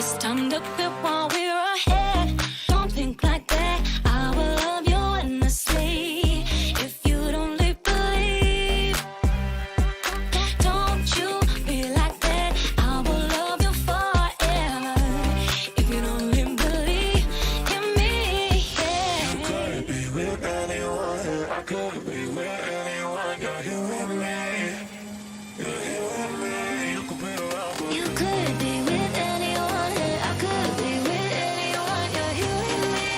It's time to quit while we're ahead. Don't think like that. I will love you endlessly. If you don't believe, don't you be like that. I will love you forever. If you don't believe in me, yeah. You could be with anyone. I could be with anyone. You're here with me. You're here with me. You could be around for You could be with anyone. I could be with anyone. You're here with me.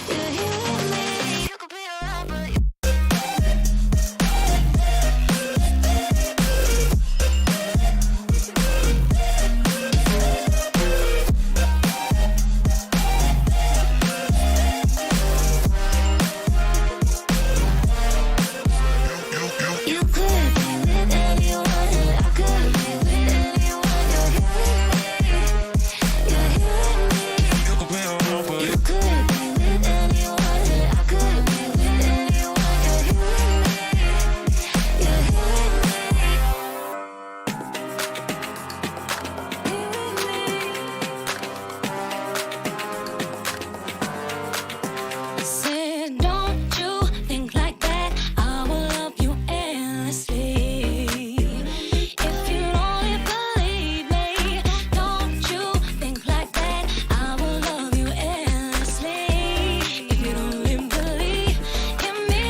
You're here with me. You could be around, but you could be with anyone. I could be with anyone. You're here with me. You're here with me. you could be around for You could be with anyone. I could be with anyone. You're here with me. You're here with me. Said, don't you think like that. I will love you endlessly. If you only believe me, don't you think like that. I will love you endlessly. If you don't believe in me,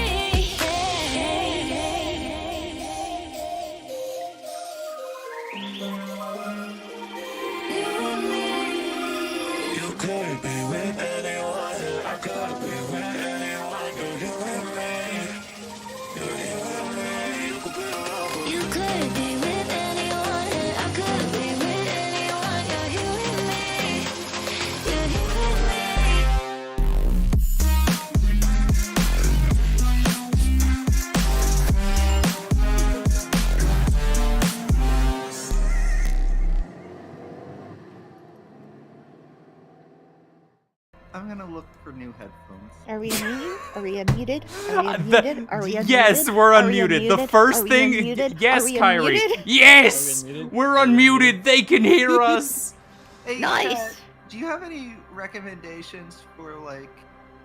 You could be with anyone. I could be with anyone. You're here with me. You're here with me. You could be around for you could be with anyone. I could be with anyone. You're here with me. You're here with me. I'm gonna look for new headphones. Are we unmuted? Are we unmuted? Are we unmuted? Are we unmuted? Yes, we're Are we unmuted. The unmuted? first Are we thing, unmuted? yes, Are we Kyrie. unmuted? Yes, Are we unmuted? we're unmuted. They can hear us. Hey, Nice. do you have any recommendations for like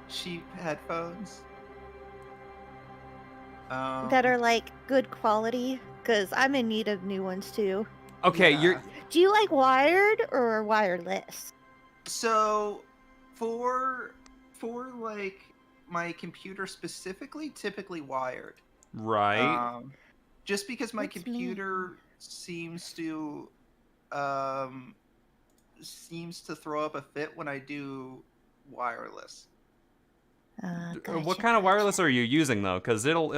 cheap headphones? That are like good quality, because I'm in need of new ones too. Okay, Yeah. you're. Do you like wired or wireless? So for like my computer specifically, typically wired. Right. Just because my That's me. computer seems to throw up a fit when I do wireless. What kind of wireless are you using though? Because it'll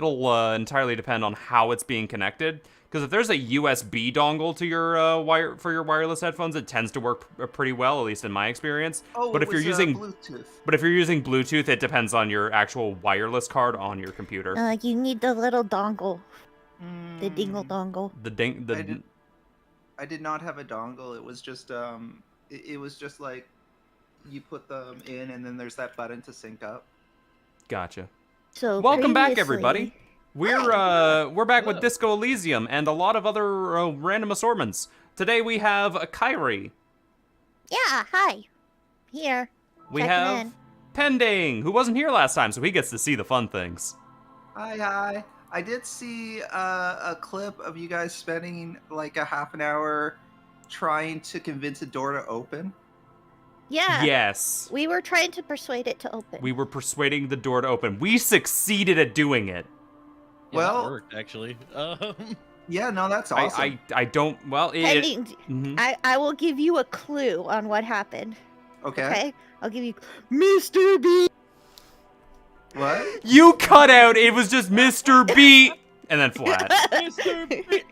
entirely depend on how it's being connected. Because if there's a USB dongle to your your wireless headphones, it tends to work pretty well, at least in my experience. Oh, But it if you're was, using Bluetooth. But if you're using Bluetooth, it depends on your actual wireless card on your computer. You need the little dongle, the dingle Mm, dongle. I did not have a dongle. It was just it was just like you put them in and then there's that button to sync up. Gotcha. So Welcome back, previously- everybody. We're back with Disco Elysium and a lot of other random assortments. Today we have Kyrie. Yeah, hi. Here. We Checking have in. Pending, who wasn't here last time, so he gets to see the fun things. Hi. I did see a clip of you guys spending like a half an hour trying to convince a door to open. Yeah. Yes. We were trying to persuade it to open. We were persuading the door to open. We succeeded at doing it. Yeah, Well- that worked actually. Yeah, no, that's awesome. I don't. Well, Pending, Mhm. I will give you a clue on what happened. Okay. Okay? I'll give you Mr. B. What? You cut out. It was just Mr. B, and then flat. Mr. B.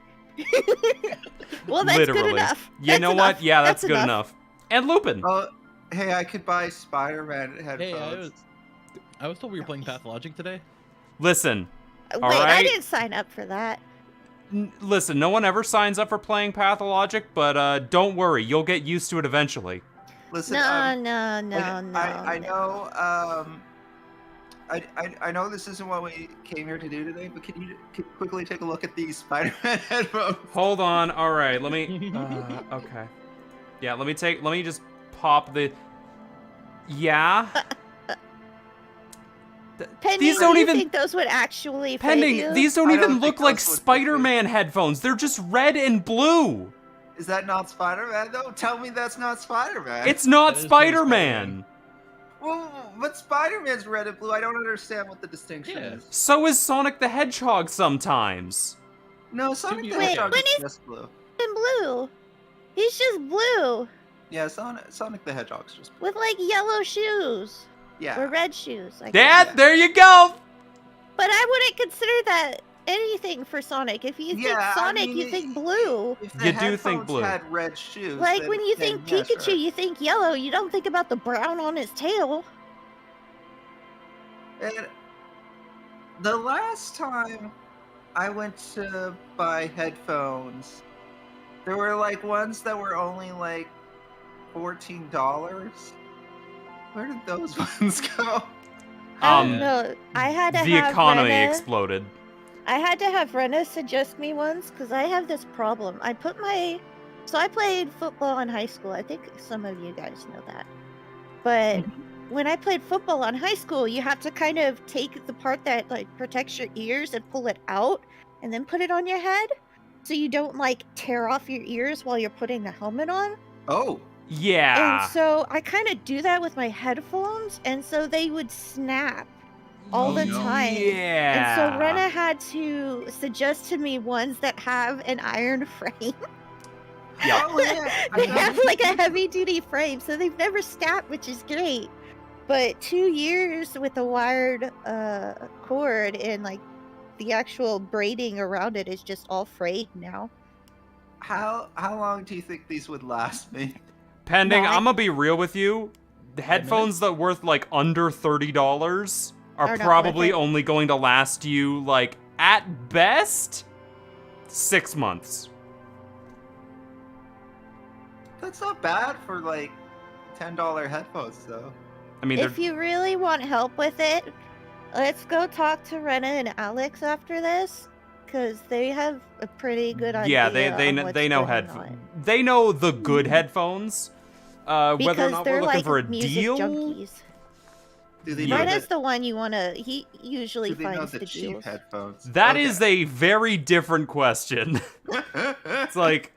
Well, that's Literally. good enough. You That's know enough. what? Yeah, that's good enough. And Lupin. Oh, hey, I could buy Spider-Man headphones. Hey, I was told we were playing Pathologic today. Listen, Wait, all I right? didn't sign up for that. Listen. No one ever signs up for playing Pathologic, but don't worry, you'll get used to it eventually. Listen, No. I no. know. I know this isn't what we came here to do today, but can you quickly take a look at these Spider-Man headphones? Hold on. All right, let me. Okay. Yeah, let me just pop the... Yeah? Pending, These do don't you even... think those would actually fit Pending, you? these don't I even don't look think like those would fit Spider-Man headphones. They're just red and blue. Is that not Spider-Man though? Tell me that's not Spider-Man. It's not That is pretty Spider-Man. Well, but Spider-Man's red and blue. I don't understand what the distinction Yeah. is. So is Sonic the Hedgehog sometimes. No, Sonic the Wait, Hedgehog when is is- just blue. In blue. He's just blue Yeah, Sonic the Hedgehog's just blue. with like yellow shoes Yeah. or red shoes. I guess. Dad, Yeah. there you go. But I wouldn't consider that anything for Sonic. If you think Yeah, I Sonic, mean, you think blue. If the You do think headphones blue. had red shoes, Like then- when you then think yeah, Pikachu, sure. you think yellow. You don't think about the brown on his tail. And the last time I went to buy headphones, there were like ones that were only like $14. Where did those ones go? I Um, don't know. I had to The have economy Rena, exploded. I had to have Rena suggest me ones because I have this problem. So I played football in high school. I think some of you guys know that. But when I played football in high school, you have to kind of take the part that like protects your ears and pull it out and then put it on your head so you don't like tear off your ears while you're putting the helmet on. Oh, Yeah. And so I kind of do that with my headphones, and so they would snap all the no. time. Yeah. And so Rena had to suggest to me ones that have an iron frame. Yeah. Oh, yeah. They have like a heavy duty frame, so they've never snapped, which is great. But 2 years with a wired cord and like the actual braiding around it is just all frayed now. How long do you think these would last me? Pending, No, I'm gonna be real with you. The headphones that worth like under $30 are Are not probably worth it. only going to last you like at best 6 months. That's not bad for like $10 headphones, though. I mean, If they're you really want help with it, let's go talk to Rena and Alex after this, because they have a pretty good idea. yeah, on what's they know going headphones. on. They know the good headphones. Whether or Because not they're we're looking like for a music deal. junkies. Do they Yeah. know Rena's that, the one you want to. He do usually they know finds the the cheap deals. headphones? That is a very different question. It's like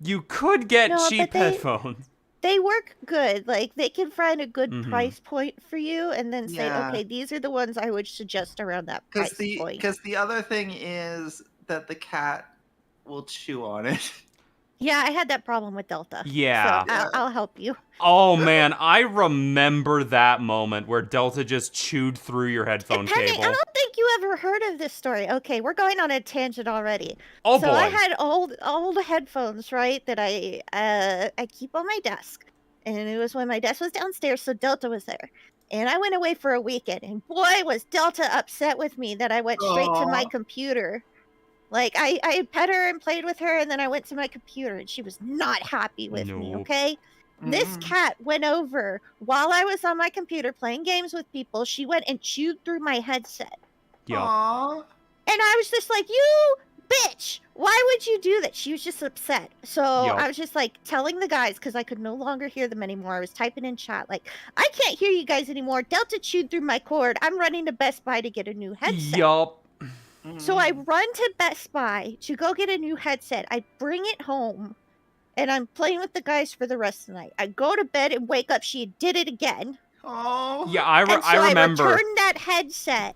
you could get No, cheap but they- headphones. They work good. Like they can find a good Mhm. price point for you, and then say, Yeah. okay, these are the ones I would suggest around that price point. Because the other thing is that the cat will chew on it. Yeah, I had that problem with Delta. Yeah. So I'll help you. Oh man, I remember that moment where Delta just chewed through your headphone And Penny, cable. I don't think you ever heard of this story. Okay, we're going on a tangent already. Oh So boy. I had old headphones, right, that I keep on my desk. And it was when my desk was downstairs, so Delta was there. And I went away for a weekend, and boy was Delta upset with me that I went straight to my Aw. computer. Like I pet her and played with her, and then I went to my computer, and she was not happy with me, Nope. okay? This Mm. cat went over while I was on my computer playing games with people. She went and chewed through my headset. Yo. Aw. And I was just like, you bitch, why would you do that? She was just upset. So Yup. I was just like telling the guys, because I could no longer hear them anymore. I was typing in chat, like, I can't hear you guys anymore. Delta chewed through my cord. I'm running to Best Buy to get a new headset. Yup. So I run to Best Buy to go get a new headset. I bring it home, and I'm playing with the guys for the rest of the night. I go to bed and wake up. She did it again. Oh. Yeah, I And so I remember. I returned that headset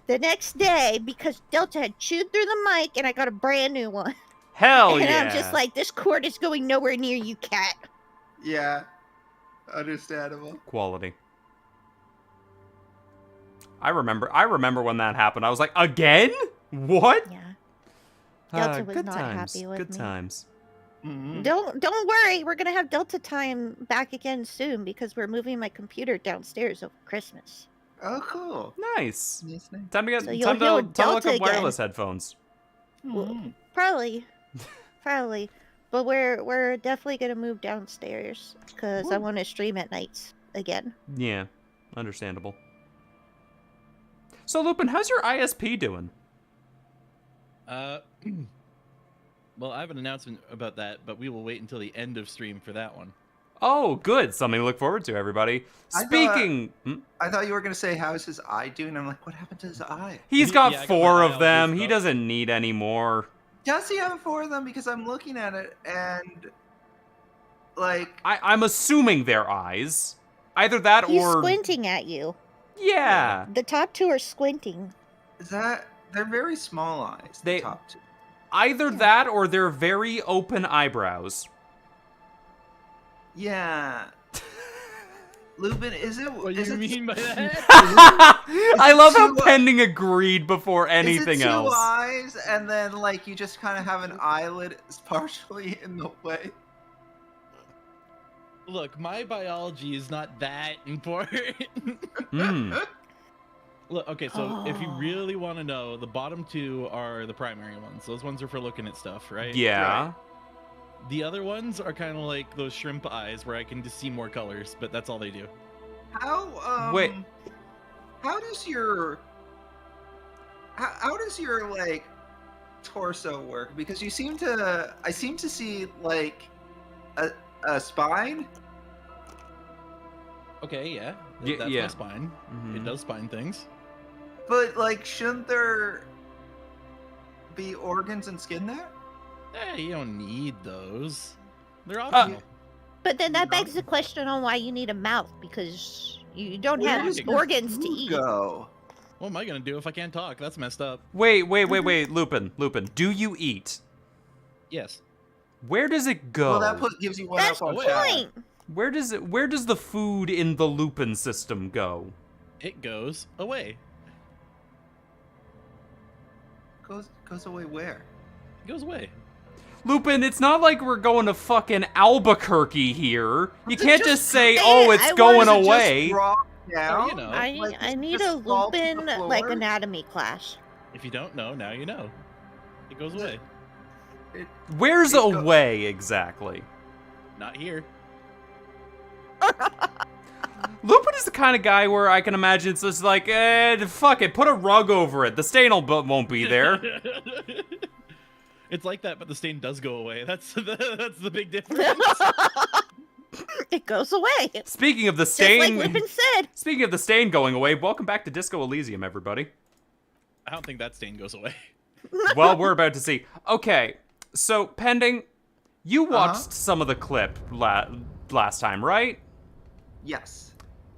the next day because Delta had chewed through the mic, and I got a brand new one. Hell and yeah. I'm just like, this cord is going nowhere near you, cat. Yeah. Understandable. Quality. I remember when that happened. I was like, again? What? Yeah. Delta was good not times. happy with Good me. times. Mm. Don't worry, we're gonna have Delta time back again soon because we're moving my computer downstairs over Christmas. Oh, cool. Nice. Nice name. Time to get So you'll time hear to with time to look Delta up wireless headphones. Mm. Probably, but we're definitely gonna move downstairs because I Woo. want to stream at nights again. Yeah, understandable. So Lupin, how's your ISP doing? Well, I have an announcement about that, but we will wait until the end of stream for that one. Oh, good. Something to look forward to, everybody. I thought- Speaking... I thought you were gonna say, how's his eye doing? I'm like, what happened to his eye? He's got Yeah, I got 4 my eye of all them. goofed He up. doesn't need any more. Does he have 4 of them? Because I'm looking at it and like I'm assuming they're eyes. Either that He's or... squinting at you. Yeah. The top 2 are squinting. is that they're very small eyes. They- The top 2. Either that or they're very open eyebrows. Yeah. Lupin, is it? What do is you it, mean by that? I love how two- Pending agreed before Is anything it 2 else. eyes and then like you just kind of have an eyelid partially in the way? Look, my biology is not that important. Hmm. Look, okay, so if you Oh. really want to know, the bottom 2 are the primary ones. Those ones are for looking at stuff, right? Yeah. The other ones are kind of like those shrimp eyes where I can just see more colors, but that's all they do. How Wait. How does your how does your like torso work? Because I seem to see like a spine. Okay, yeah. Yeah, That's yeah. my spine. Mhm. It does spine things. But like, shouldn't there be organs and skin there? Hey, you don't need those. They're Uh, optional. But then that No. begs the question on why you need a mouth, because you don't Where have does your organs to food eat. Go? What am I gonna do if I can't talk? That's messed up. Wait, Lupin. Do you eat? Yes. Where does it go? Well, that gives you one That's up the on chat. point. Where does the food in the Lupin system go? It goes away. Goes away where? It goes away. Lupin, it's not like we're going to fucking Albuquerque here. You It can't just- just say, Hey, "Oh, it's I going Does it just away." drop down? you know. Like, I does it need just a fall to the Lupin like floor? anatomy class. If you don't know, now you know. It goes away. Where's It go- away exactly? Not here. Lupin is the kind of guy where I can imagine it's just like, fuck it, put a rug over it. The stain won't be there. It's like that, but the stain does go away. That's the big difference. It goes away. Speaking of the Just like stain, Lupin said. speaking of the stain going away, welcome back to Disco Elysium, everybody. I don't think that stain goes away. Well, we're about to see. Okay, so Pending, you watched Uh-huh. some of the clip last time, right? Yes.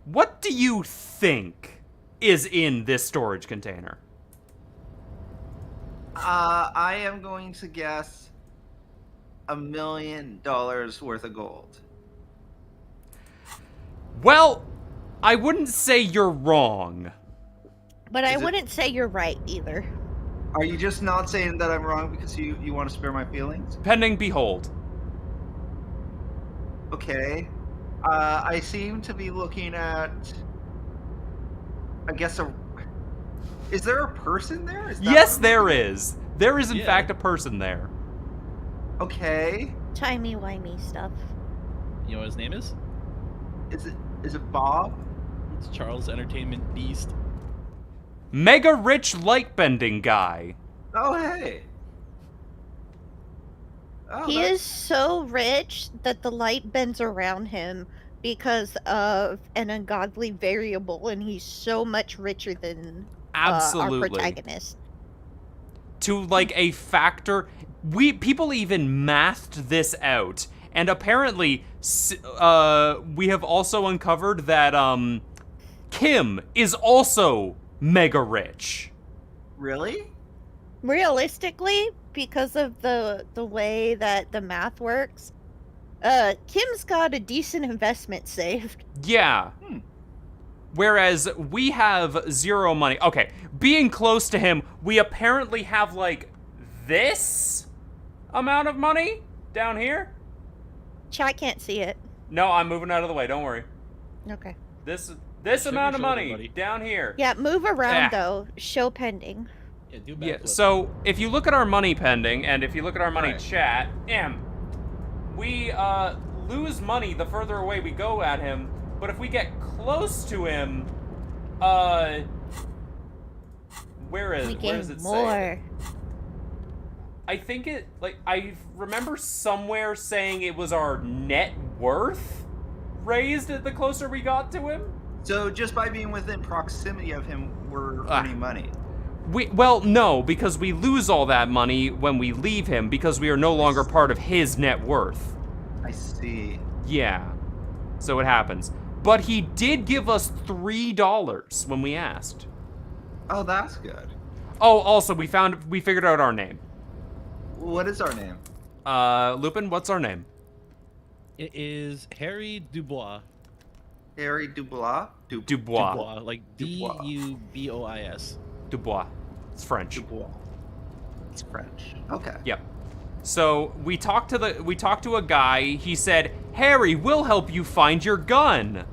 What do you think is in this storage container? I am going to guess $1 million worth of gold. Well, I wouldn't say you're wrong. But I Is it- wouldn't say you're right either. Are you just not saying that I'm wrong because you want to spare my feelings? Pending, behold. Okay. I seem to be looking at, I guess, is there a person there? Is that Yes, what I'm there looking is. There is, in Yeah. fact, a person there. at? Okay. Timey-wimey stuff. You know what his name is? Is it Bob? It's Charles Entertainment Beast. Mega rich light bending guy. Oh, hey. Oh, He that's- is so rich that the light bends around him because of an ungodly variable, and he's so much richer than our Absolutely. protagonist. To like a factor. People even mathed this out. And apparently, we have also uncovered that Kim is also mega rich. Really? Realistically, because of the way that the math works, Kim's got a decent investment saved. Yeah. Whereas we have 0 money. Okay, being close to him, we apparently have like this amount of money down here. Chat can't see it. No, I'm moving out of the way. Don't worry. Okay. This Shrug amount of your shoulder, money buddy. down here. Yeah, move around Ah. though. Show pending. Yeah, do a Yeah, backflip. so if you look at our money pending, and if you look at our money Right. chat, we lose money the further away we go at him, but if we get close to him, where is We it gain say? more. I think I remember somewhere saying it was our net worth. raised the closer we got to him. So just by being within proximity of him, we're earning money. Well, no, because we lose all that money when we leave him because we are no longer part of his net worth. I see. Yeah. So it happens. But he did give us $3 when we asked. Oh, that's good. Oh, also, we figured out our name. What is our name? Lupin, what's our name? It is Harry Dubois. Harry Dubois? Dubois. Dubois, like Dubois. Dubois. It's French. Dubois. It's French. Okay. Yep. So we talked to a guy. He said, "Harry, we'll help you find your gun,"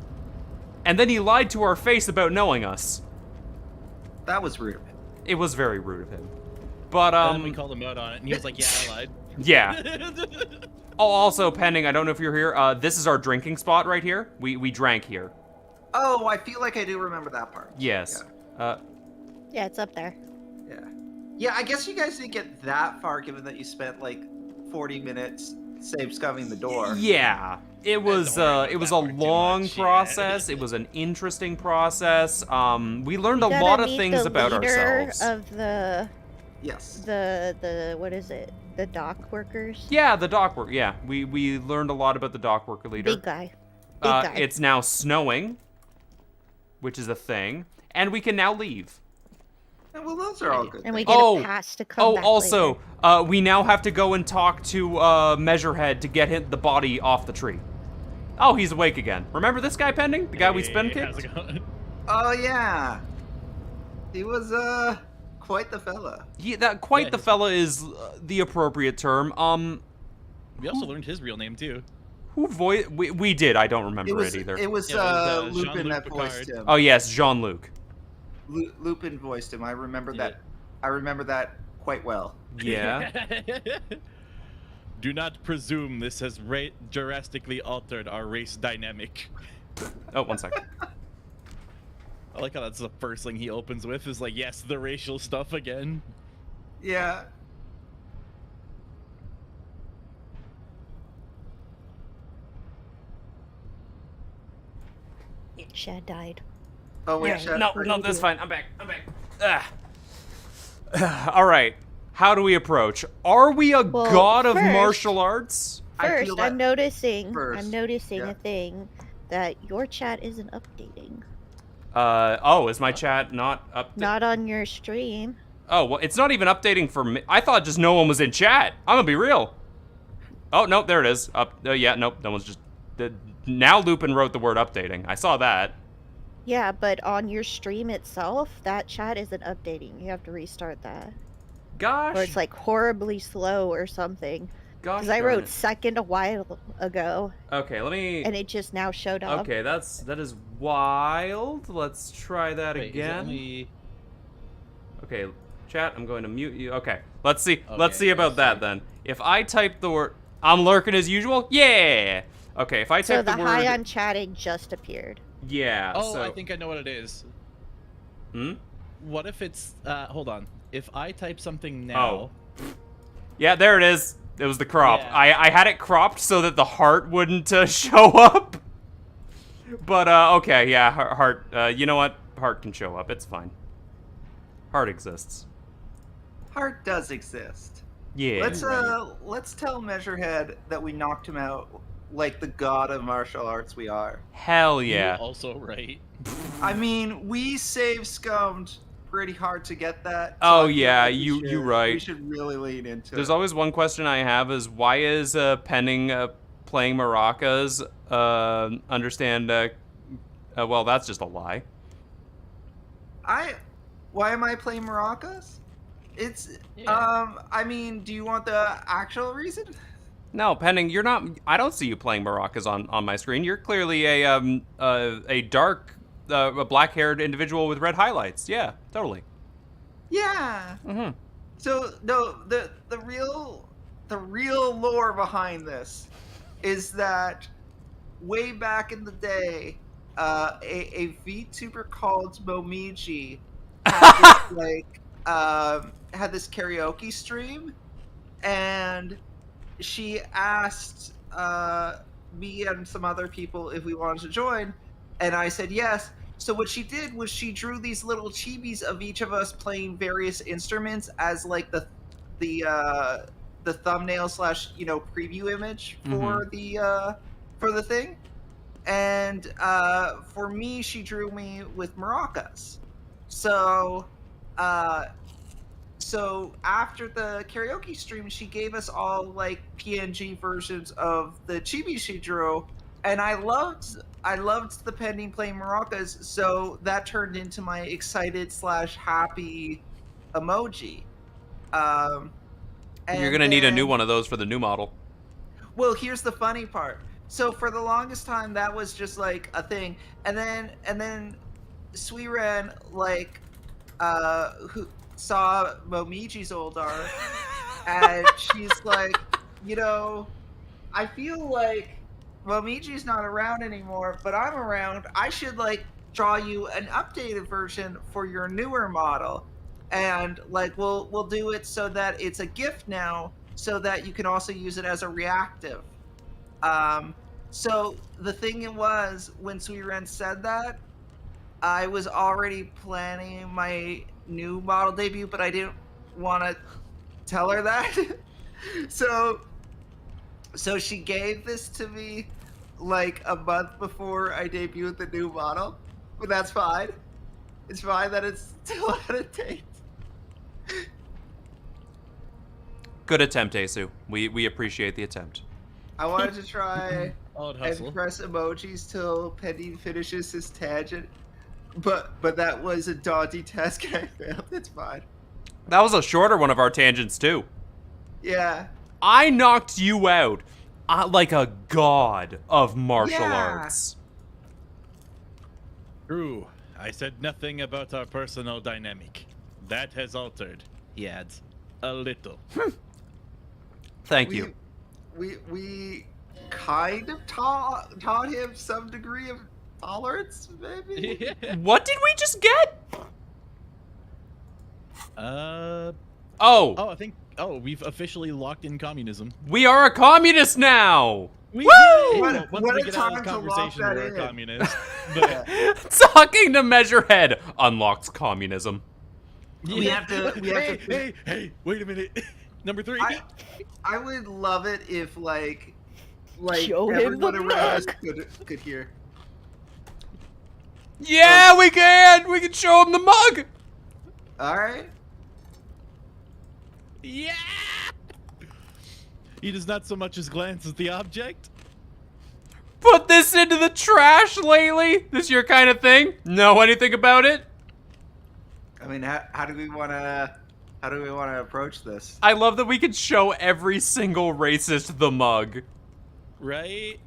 and then he lied to our face about knowing us. That was rude. It was very rude of him. But And then we called him out on it, and he was like, "Yeah, I lied." Yeah. Oh, also pending. I don't know if you're here. This is our drinking spot right here. We drank here. Oh, I feel like I do remember that part. Yes. Yeah, it's up there. Yeah. Yeah, I guess you guys didn't get that far given that you spent like 40 minutes scumming the door. Yeah. It was a long much, yeah. process. It was an interesting process. We learned a You lot gotta of meet things the about leader ourselves. Of Yes. the what is it? The dock workers. Yeah, the dock work. Yeah, we learned a lot about the dock worker leader. Big guy. Big guy. It's now snowing, which is a thing, and we can now leave. Yeah, well, those are all good. And we things. get Oh, a pass to come back also, later. we now have to go and talk to Measurehead to get the body off the tree. Oh, he's awake again. Remember this guy pending? The guy we spin Hey, how's kicked? it going? Oh yeah. He was quite the fella. Quite the his- fella is the appropriate term. We also learned his real name too. Who voiced? We did. I don't remember it either. It was Yeah, it was, Lupin Jean-Luc that voiced Picard. him. Oh yes, Jean-Luc. Lupin voiced him. I remember Yeah. that. I remember that quite well. Yeah. Do not presume this has drastically altered our race dynamic. Oh, one second. I like how that's the first thing he opens with is like, yes, the racial stuff again. Yeah. Shad died. Oh wait. Yeah, Shad- No, What do no, we that's do? fine. I'm back. All right. How do we approach? Are we a Well, god of first- martial arts? I First, feel I'm that noticing. first, I'm noticing yeah. a thing that your chat isn't updating. Is my chat not up? Not on your stream. Oh, well, it's not even updating for me. I thought just no one was in chat. I'm gonna be real. Oh, no, there it is. Yeah, nope, no one's just... now Lupin wrote the word updating. I saw that. Yeah, but on your stream itself, that chat isn't updating. You have to restart that. Gosh. Or it's like horribly slow or something. gosh Because I darn wrote it. second a while ago, Okay, let me... and it just now showed up. Okay, that is wild. Let's try that Wait, is it again. only- Okay, chat, I'm going to mute you. Okay, let's see. Let's Okay, see about let's that see. then. If I type the word... I'm lurking as usual? Yeah! Okay, if I So type the the word... hi, I'm chatting just appeared. Yeah, Oh, so... I think I know what it is. Hmm? What if it's hold on. If I type something Oh. now, Yeah, there it is. It was the crop. Yeah. I had it cropped so that the heart wouldn't show up. But, okay, yeah, heart. You know what? Heart can show up. It's fine. Heart exists. Heart does exist. Yeah. Let's tell Measurehead that we knocked him out like the god of martial arts we are. Hell you're yeah. also right. I mean, we scummed pretty hard to get that. Oh, I feel yeah, like we you should- right. We should really lean into There's it. always one question I have is why is Penning playing maracas understand well that's just a lie. Why am I playing maracas? It's Yeah. I mean, do you want the actual reason? No, Penning, you're not. I don't see you playing maracas on my screen. You're clearly a dark, a black-haired individual with red highlights. Yeah, totally. Yeah. Mm-hmm. So no, the real lore behind this is that way back in the day, a VTuber called Momiji had this, like had this karaoke stream, and she asked me and some other people if we wanted to join, and I said yes. So what she did was she drew these little chibis of each of us playing various instruments as like the thumbnail slash preview image for the thing. And for me, she drew me with maracas. So so after the karaoke stream, she gave us all like PNG versions of the chibi she drew, and I loved the pending playing maracas. So that turned into my excited slash happy emoji. You're gonna need a new one of those for the new model. Well, here's the funny part. So for the longest time, that was just like a thing, and then Suiren like who saw Momiji's old art, and she's like, I feel like Momiji's not around anymore, but I'm around. I should like draw you an updated version for your newer model, and like we'll do it so that it's a gift now, so that you can also use it as a reactive. So the thing was, when Suiren said that, I was already planning my new model debut, but I didn't want to tell her that. so she gave this to me like a month before I debuted the new model, but that's fine. It's fine that it's still out of date. Good attempt, Asu. We appreciate the attempt. I wanted to try hustle. and press emojis till Penny finishes his tangent, but that was a daunting task and I failed. It's fine. That was a shorter one of our tangents too. Yeah. I knocked you out like a god of martial arts. True. I said nothing about our personal dynamic. That has altered, he adds. A little. Thank you. We kind of taught him some degree of tolerance, maybe? What did we just get? Oh, I think. Oh, we've officially locked in communism. We are a communist now. We Woo! Once What we a get out time of to lock conversation, that we're in. a communist. But, Talking to Measurehead unlocks communism. We have to. Hey! Wait a minute. Number 3. I would love it if like Show him everyone the around us mug. could hear. Yeah, we can. We can show him the mug. All right. Yeah! He does not so much as glance at the object. Put this into the trash lately. This your kind of thing? Know anything about it? I mean, how do we want to approach this? I love that we can show every single racist the mug. Right?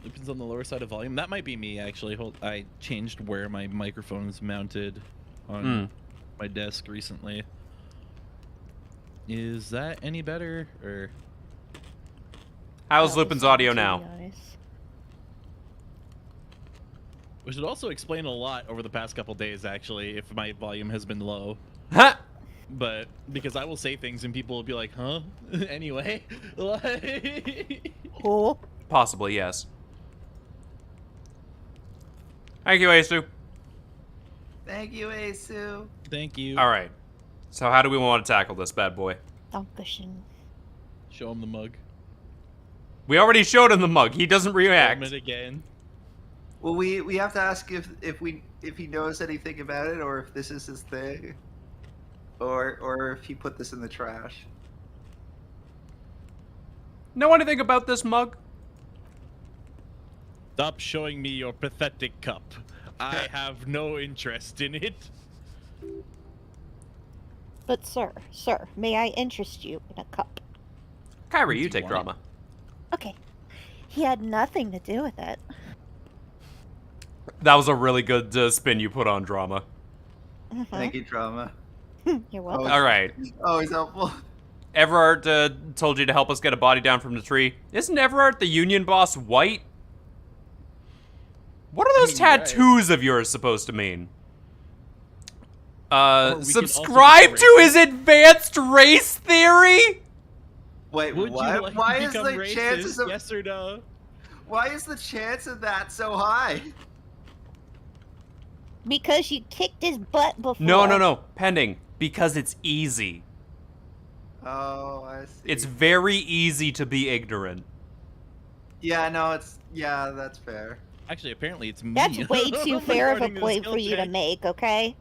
Depends on the lower side of volume. That might be me, actually. I changed where my microphone is mounted on my desk recently. Is that any better, or? How's Lupin's audio To be now? honest. Which would also explain a lot over the past couple days, actually, if my volume has been low. Huh? But because I will say things and people will be like, huh? Anyway. Oh. Possibly, yes. Thank you, Asu. Thank you, Asu. Thank you. All right. So how do we want to tackle this bad boy? Dankeschön. Show him the mug. We already showed him the mug. He doesn't Show react. him it again. Well, we have to ask if he knows anything about it, or if this is his thing, or if he put this in the trash. Know anything about this mug? Stop showing me your pathetic cup. I have no interest in it. But sir, may I interest you in a cup? Kyrie, Do you you take want drama. Okay. He had nothing to do with it. That was a really good spin you put on drama. Thank you, drama. You're welcome. All right. Always helpful. Everard told you to help us get a body down from the tree. Isn't Everard the union boss white? What are those I mean, tattoos of yours supposed to mean? Or we can also Subscribe be to his advanced race theory? Wait, Would what? you like Why to is become the racist? chances of Yes or no? Why is the chance of that so high? Because you kicked his butt before. No. Pending. Because it's easy. Oh, I see. It's very easy to be ignorant. Yeah, no, that's fair. Actually, apparently it's me. That's way too fair of a Regarding the point skill for you to check. make, okay?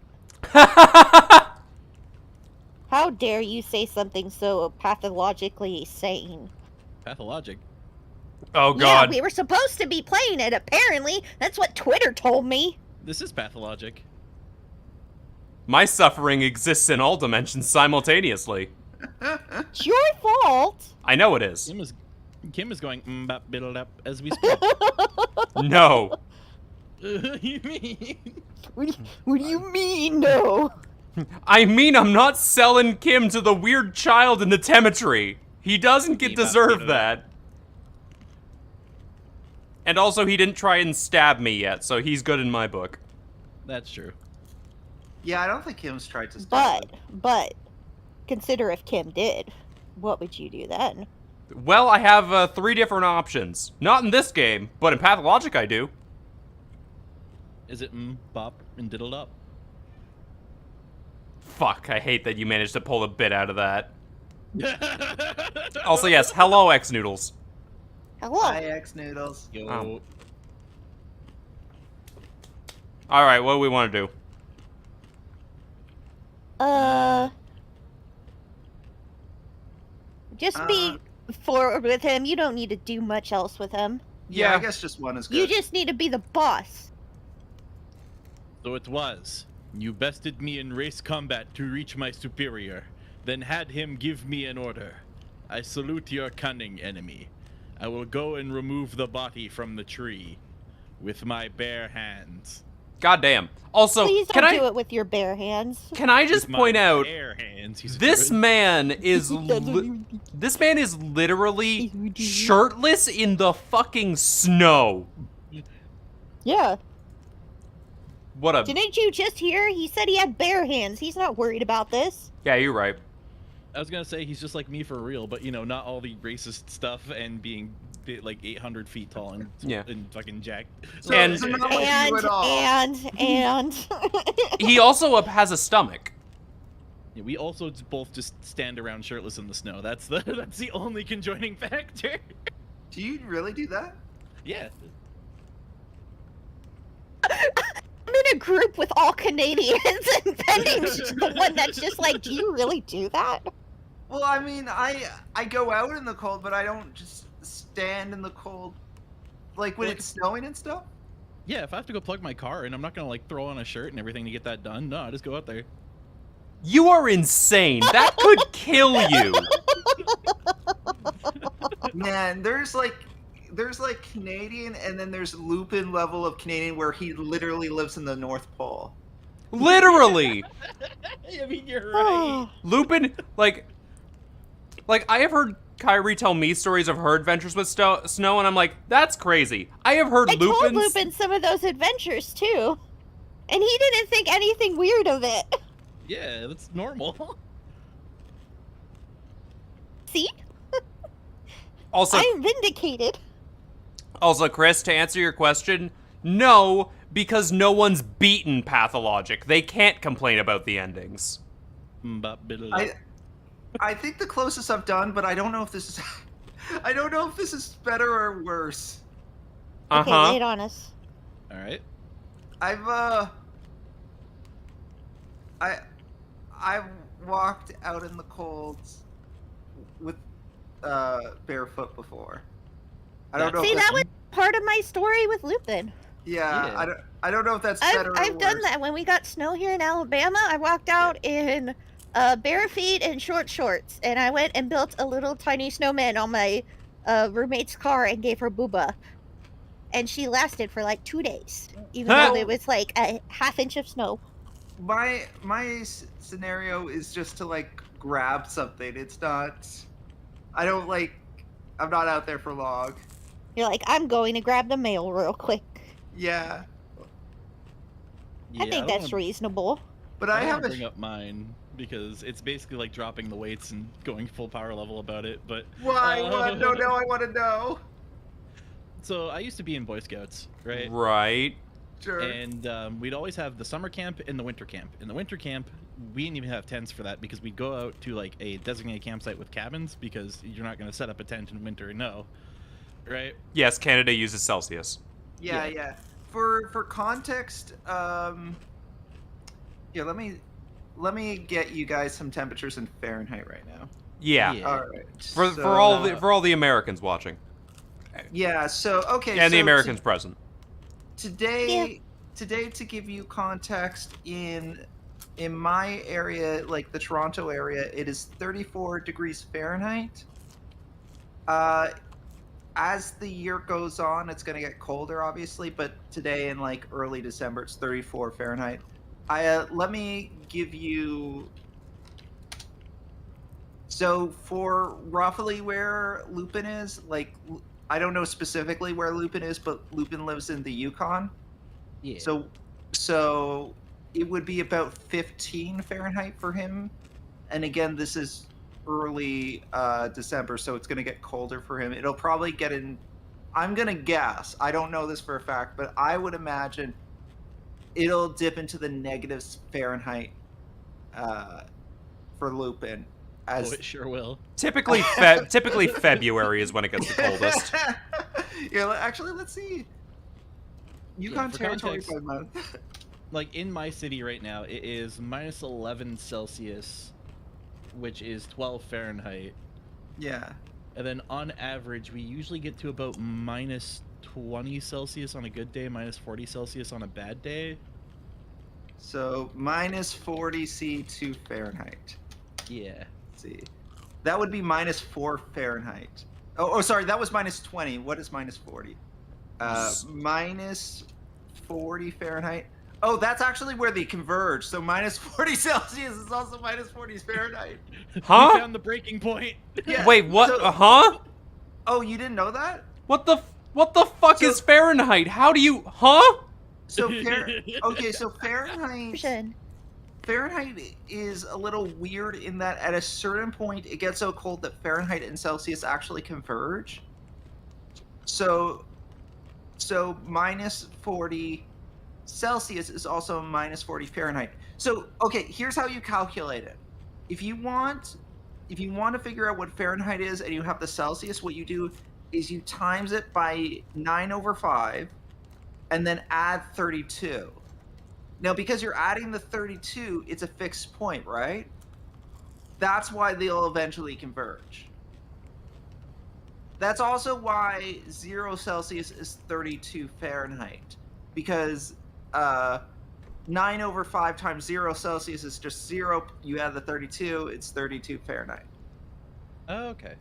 How dare you say something so pathologically sane? Pathologic. Oh Yeah, god. we were supposed to be playing it, apparently. That's what Twitter told me. This is pathologic. My suffering exists in all dimensions simultaneously. It's your fault. I know it is. Kim is going bap biddle up as we speak. No. You mean? What do you mean, no? I mean, I'm not selling Kim to the weird child in the cemetery. He doesn't deserve that. And also, he didn't try and stab me yet, so he's good in my book. That's true. Yeah, I don't think Kim's tried to stop But, consider if Kim did. What would you do then? Well, I have 3 different options. Not in this game, but in Pathologic I do. Is it bop and diddled up? Fuck, I hate that you managed to pull a bit out of that. Also, yes, hello, X-Noodles. Hello. Hi, X-Noodles. Yo. Oh. Alright, what do we want to do? Just be forward with him. You don't need to do much else with him. Yeah, Yeah. I guess just one is good. You just need to be the boss. So it was. You bested me in race combat to reach my superior, then had him give me an order. I salute your cunning, enemy. I will go and remove the body from the tree with my bare hands. Goddamn. Also, Please can don't I do it with your bare hands. can I just With my point out bare hands, you this screw. man is this man is literally shirtless in the fucking snow. Yeah. What a Didn't you just hear? He said he had bare hands. He's not worried about this. Yeah, you're right. I was gonna say he's just like me for real, but you know, not all the racist stuff and being like 800 feet tall and, Yeah. and fucking jacked. And- so not like you at all. And He also has a stomach. Yeah, we also both just stand around shirtless in the snow. That's the only conjoining factor. Do you really do that? Yeah. I'm in a group with all Canadians, and Pending's just the one that's just like, do you really do that? Well, I mean, I go out in the cold, but I don't just stand in the cold, like when Well, it's snowing and stuff. Yeah, if I have to go plug my car in, I'm not gonna like throw on a shirt and everything to get that done. No, I just go out there. You are insane. That could kill you. Man, there's like Canadian, and then there's Lupin level of Canadian where he literally lives in the North Pole. Literally. I mean, you're right. Lupin, like I have heard Kyrie tell me stories of her adventures with snow, and I'm like, that's crazy. I have heard I told Lupin's... Lupin some of those adventures too, and he didn't think anything weird of it. Yeah, that's normal. See? Also, I'm vindicated. Also, Chris, to answer your question, no, because no one's beaten Pathologic. They can't complain about the endings. I think the closest I've done, but I don't know if this is I don't know if this is better or worse. Okay, lay it on us. All right. I've walked out in the cold with barefoot before. I don't know. See, if that was part of my story with Lupin. Yeah, I don't know if that's better or I've done worse. that when we got snow here in Alabama. I walked out in bare feet and short shorts, and I went and built a little tiny snowman on my roommate's car and gave her booba, and she lasted for like 2 days, even though it was like a half-inch of snow. My scenario is just to like grab something. It's not. I'm not out there for long. You're like, I'm going to grab the mail real quick. Yeah. I think that's reasonable. But I have bring up mine because it's basically like dropping the weights and going full power level about it. But Why? What? No, I want to know. So I used to be in Boy Scouts, right? Right. Sure. And we'd always have the summer camp and the winter camp. In the winter camp, we didn't even have tents for that because we'd go out to like a designated campsite with cabins because you're not going to set up a tent in winter, no, right? Yes, Canada uses Celsius. Yeah. For context, here, let me get you guys some temperatures in Fahrenheit right now. Yeah. Yeah. All right. For all the Americans watching. Yeah. So okay. And the so Americans present. Today, to give you context, in my area, like the Toronto area, it is 34 degrees Fahrenheit. As the year goes on, it's going to get colder, obviously, but today in like early December, it's 34 Fahrenheit. Let me give you. So for roughly where Lupin is, like, I don't know specifically where Lupin is, but Lupin lives in the Yukon. Yeah. So it would be about 15 Fahrenheit for him. And again, this is early December, so it's going to get colder for him. It'll probably get in. I'm going to guess. I don't know this for a fact, but I would imagine it'll dip into the negatives Fahrenheit for Lupin. It sure will. Typically February is when it gets the coldest. Yeah, actually, let's see. Yukon for territory context, by month. Like in my city right now, it is minus 11 Celsius, which is 12 Fahrenheit. Yeah. And then on average, we usually get to about minus 20 Celsius on a good day, minus 40 Celsius on a bad day. So minus 40 C2 Fahrenheit. Yeah. Let's see. That would be minus 4 Fahrenheit. Oh, sorry, that was minus 20. What is minus 40? Minus 40 Fahrenheit. Oh, that's actually where they converge. So minus 40 Celsius is also minus 40 Fahrenheit. Huh? We found the breaking point. Yeah, Wait, what? so- Huh? Oh, you didn't know that? What the fuck So- is Fahrenheit? How do you? Huh? So okay, so Fahrenheit is a little weird in that at a certain point it gets so cold that Fahrenheit and Celsius actually converge. So minus 40 Celsius is also minus 40 Fahrenheit. So okay, here's how you calculate it. If you want to figure out what Fahrenheit is and you have the Celsius, what you do is you times it by 9/5 and then add 32. Now, because you're adding the 32, it's a fixed point, right? That's why they'll eventually converge. That's also why 0 Celsius is 32 Fahrenheit. Because 9/5 times 0 Celsius is just 0. You add the 32, it's 32 Fahrenheit. Oh, okay.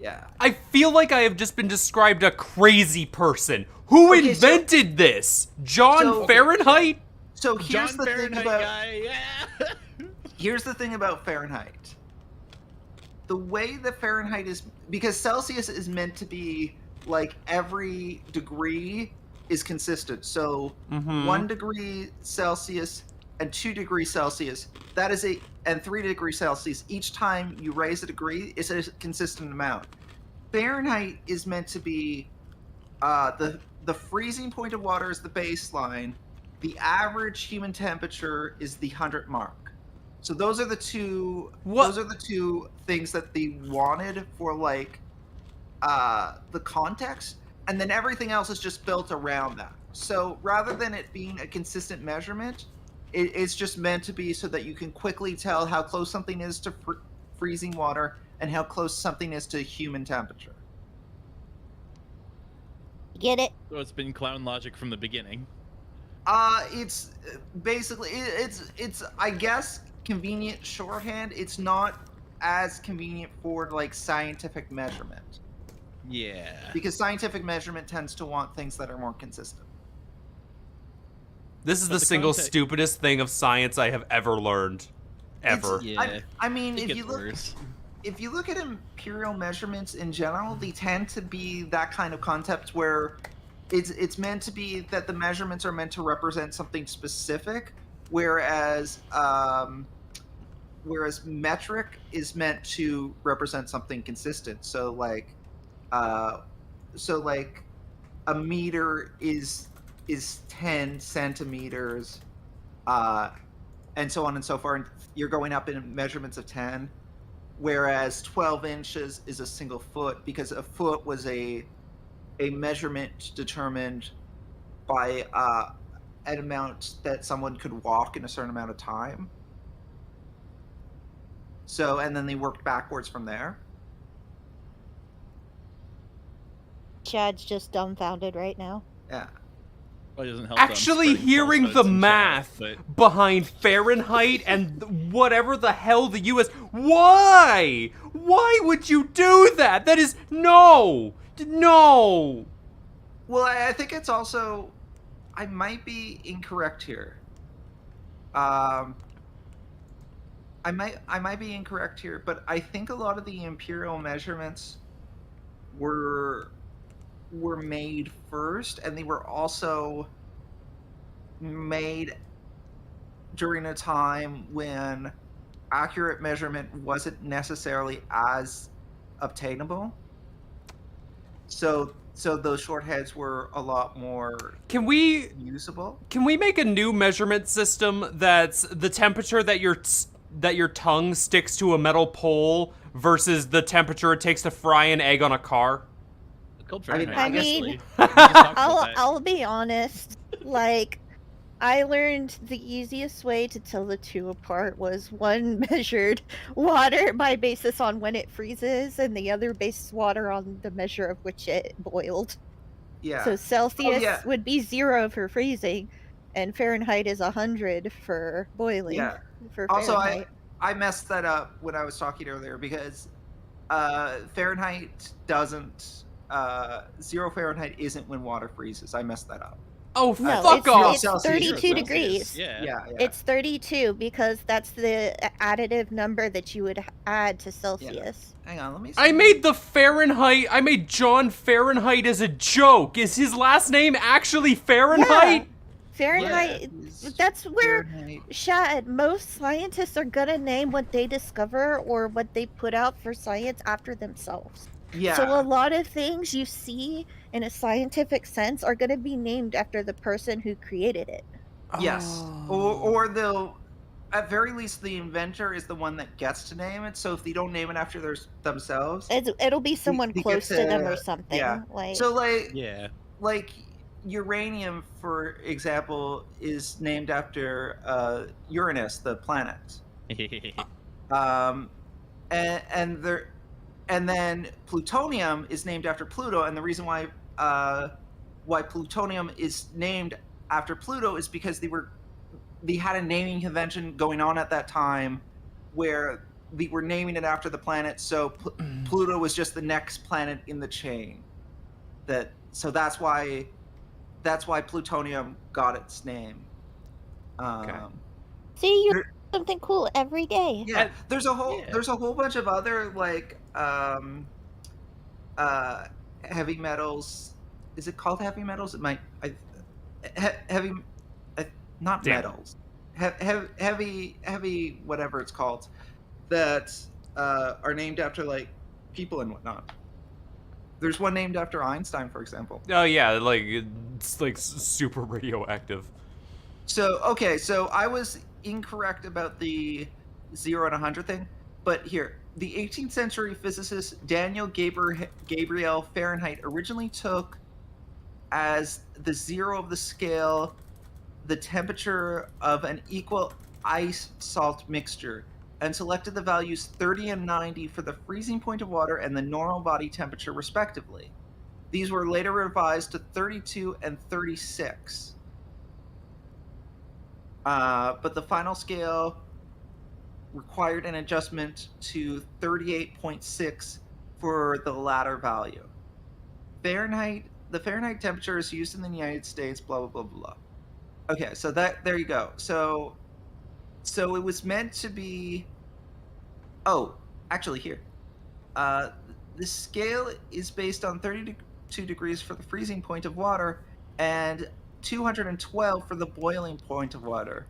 Yeah. I feel like I have just been described a crazy person. Who Okay, so- invented this? John So- Fahrenheit? So here's John the Fahrenheit thing about guy, yeah. Here's the thing about Fahrenheit. The way that Fahrenheit is, because Celsius is meant to be like every degree is consistent. So 1 degree Celsius and 2 degrees Celsius, and 3 degrees Celsius, each time you raise a degree, it's a consistent amount. Fahrenheit is meant to be the freezing point of water is the baseline. The average human temperature is the 100 mark. So those are the two. What? Those are the two things that they wanted for like the context, and then everything else is just built around that. So rather than it being a consistent measurement, it's just meant to be so that you can quickly tell how close something is to freezing water and how close something is to human temperature. Get it? So it's been clown logic from the beginning. It's basically it's I guess convenient shorthand. It's not as convenient for like scientific measurement Yeah. because scientific measurement tends to want things that are more consistent. This is But the the single context- stupidest thing of science I have ever learned. Ever. Yeah. I mean, It if gets you look worse. if you look at imperial measurements in general, they tend to be that kind of concept where it's meant to be that the measurements are meant to represent something specific, whereas metric is meant to represent something consistent. So like a meter is 10 centimeters, and so on and so forth. You're going up in measurements of 10, whereas 12 inches is a single foot, because a foot was a measurement determined by an amount that someone could walk in a certain amount of time. So, and then they worked backwards from there. Chad's just dumbfounded right now. Yeah. Well, it doesn't help that I'm Actually spreading hearing the falsehoods in chat, math but- behind Fahrenheit and whatever the hell the US... Why? Why would you do that? That is... No! No! Well, I think it's also... I might be incorrect here. I might be incorrect here, but I think a lot of the imperial measurements were made first, and they were also made during a time when accurate measurement wasn't necessarily as obtainable. So those short heads were a lot more Can we usable. make a new measurement system that's the temperature that your tongue sticks to a metal pole versus the temperature it takes to fry an egg on a car? It's called I mean, Fahrenheit, I honestly. mean, We just talked about that. I'll be honest. Like, I learned the easiest way to tell the two apart was one measured water by basis on when it freezes, and the other based water on the measure of which it boiled. Yeah. So Celsius yeah. would be 0 for freezing, and Fahrenheit is 100 for boiling. Yeah. For Also, Fahrenheit. I messed that up when I was talking earlier, because Fahrenheit doesn't 0 Fahrenheit isn't when water freezes. I messed that up. Oh, No, fuck off! it's Celsius. 32 Celsius, degrees. Yeah. Yeah. It's 32 because that's the additive number that you would add to Celsius. Hang on, let me see. I made John Fahrenheit as a joke. Is his last name actually Fahrenheit? Fahrenheit, Yeah, that's where Fahrenheit. Shad, most scientists are gonna name what they discover or what they put out for science after themselves. Yeah. So a lot of things you see in a scientific sense are gonna be named after the person who created it. Yes. Or they'll, at very least, the inventor is the one that gets to name it. So if they don't name it after themselves, It'll be someone they get close to them to- or something. yeah. Like, So Yeah. like uranium, for example, is named after Uranus, the planet. And then plutonium is named after Pluto, and the reason why plutonium is named after Pluto is because they had a naming convention going on at that time where they were naming it after the planet, so Pluto was just the next planet in the chain. So that's why plutonium got its name. see, you learn something cool every day. Yeah, there's a whole Yeah. bunch of other like heavy metals. Is it called heavy metals? It might heavy not Damn. metals. Heavy whatever it's called, that are named after like people and whatnot. There's one named after Einstein, for example. Oh yeah, like it's like super radioactive. So okay, so I was incorrect about the 0 and 100 thing, but here, the 18th century physicist Daniel Gabriel Fahrenheit originally took as the 0 of the scale the temperature of an equal ice-salt mixture, and selected the values 30 and 90 for the freezing point of water and the normal body temperature, respectively. These were later revised to 32 and 36. But the final scale required an adjustment to 38.6 for the latter value. The Fahrenheit temperature is used in the United States, blah, blah, blah, blah. Okay, so there you go. So it was meant to be... Oh, actually here. The scale is based on 32 degrees for the freezing point of water and 212 for the boiling point of water.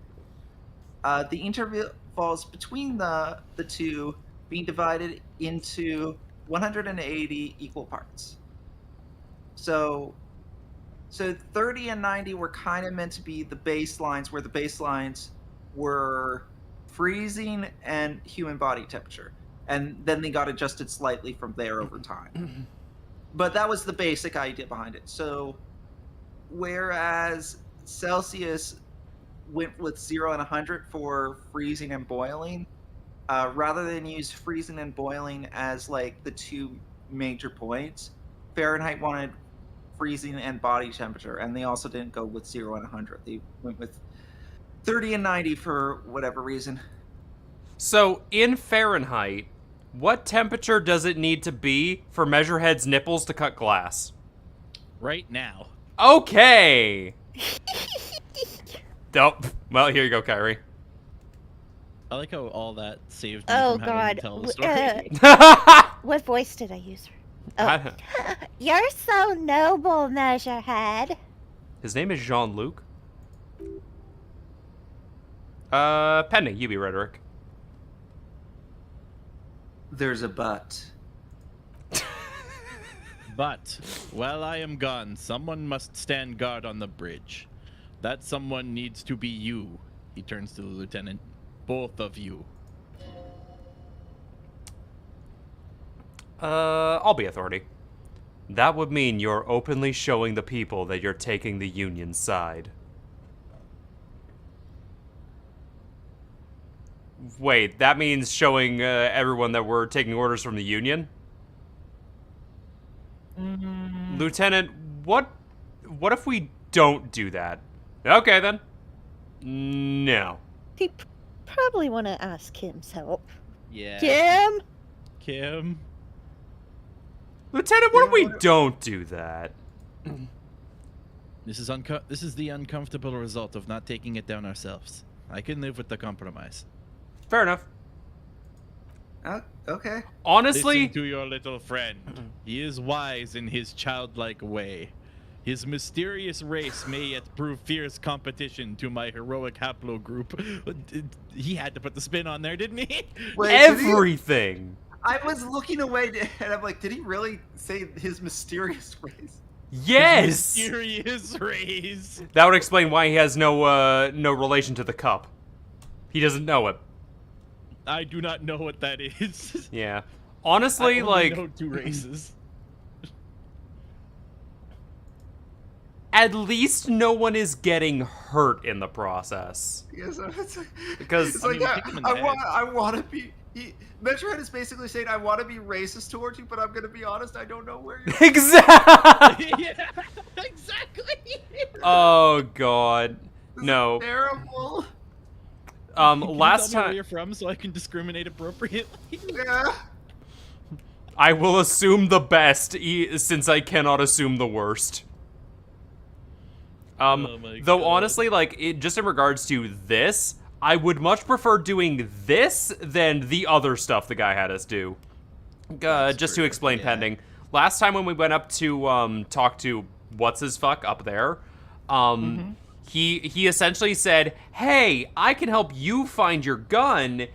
the intervals between the two being divided into 180 equal parts. So 30 and 90 were kind of meant to be the baselines, where the baselines were freezing and human body temperature. And then they got adjusted slightly from there over time. But that was the basic idea behind it. So whereas Celsius went with 0 and 100 for freezing and boiling, rather than use freezing and boiling as like the two major points, Fahrenheit wanted freezing and body temperature, and they also didn't go with 0 and 100. They went with 30 and 90 for whatever reason. So, in Fahrenheit, what temperature does it need to be for Measurehead's nipples to cut glass? Right now. Okay! Oh, well, here you go, Kyrie. I like how all that saved me Oh from having God. to tell the story. What voice did I use? Oh. You're so noble, Measurehead. His name is Jean-Luc. Pending, you be rhetoric. There's a but. But, while I am gone, someone must stand guard on the bridge. That someone needs to be you. He turns to the lieutenant. Both of you. I'll be authority. That would mean you're openly showing the people that you're taking the Union's side. Wait, that means showing everyone that we're taking orders from the Union? Lieutenant, what if we don't do that? Okay, then. No. You probably want to ask Kim's help. Yeah. Kim? Lieutenant, what if we don't do that? This is the uncomfortable result of not taking it down ourselves. I can live with the compromise. Fair enough. Okay. Honestly, Listen to your little friend. He is wise in his childlike way. His mysterious race may yet prove fierce competition to my heroic haplogroup. He had to put the spin on there, didn't he? Wait, everything. I was looking away, and I'm like, did he really say his mysterious race? Yes. Mysterious race. That would explain why he has no relation to the cup. He doesn't know it. I do not know what that is. Yeah. Honestly, I only like, know two races. at least no one is getting hurt in the process. Yes, Because it's like kick him in the head. I want to be. Metrohead is basically saying, I want to be racist towards you, but I'm going to be honest, I don't know where you're Exactly. Yeah, exactly. Oh God. This No. is terrible. Can you Last tell me where time you're from so I can discriminate appropriately? Yeah. I will assume the best, since I cannot assume the worst. Oh my Though God. honestly, like, just in regards to this, I would much prefer doing this than the other stuff the guy had us do. Just to explain, yeah. pending. Last time when we went up to talk to what's-his-fuck up there, he essentially said, hey, I can help you find your gun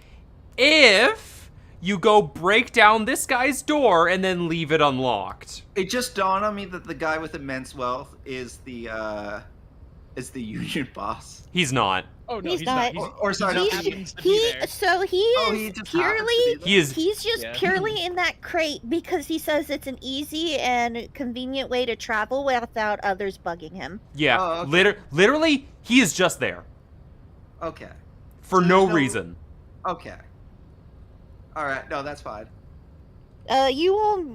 if you go break down this guy's door and then leave it unlocked. It just dawned on me that the guy with immense wealth is the union boss. He's not. Oh no, He's he's not. not. Or sorry, he not just the happens to be there. So he Oh, is he just happens to purely be there? He is. he's just Yeah. purely in that crate because he says it's an easy and convenient way to travel without others bugging him. Yeah. Oh, okay. Literally, he is just there Okay. for So no there's no- reason. Okay. All right. No, that's fine. You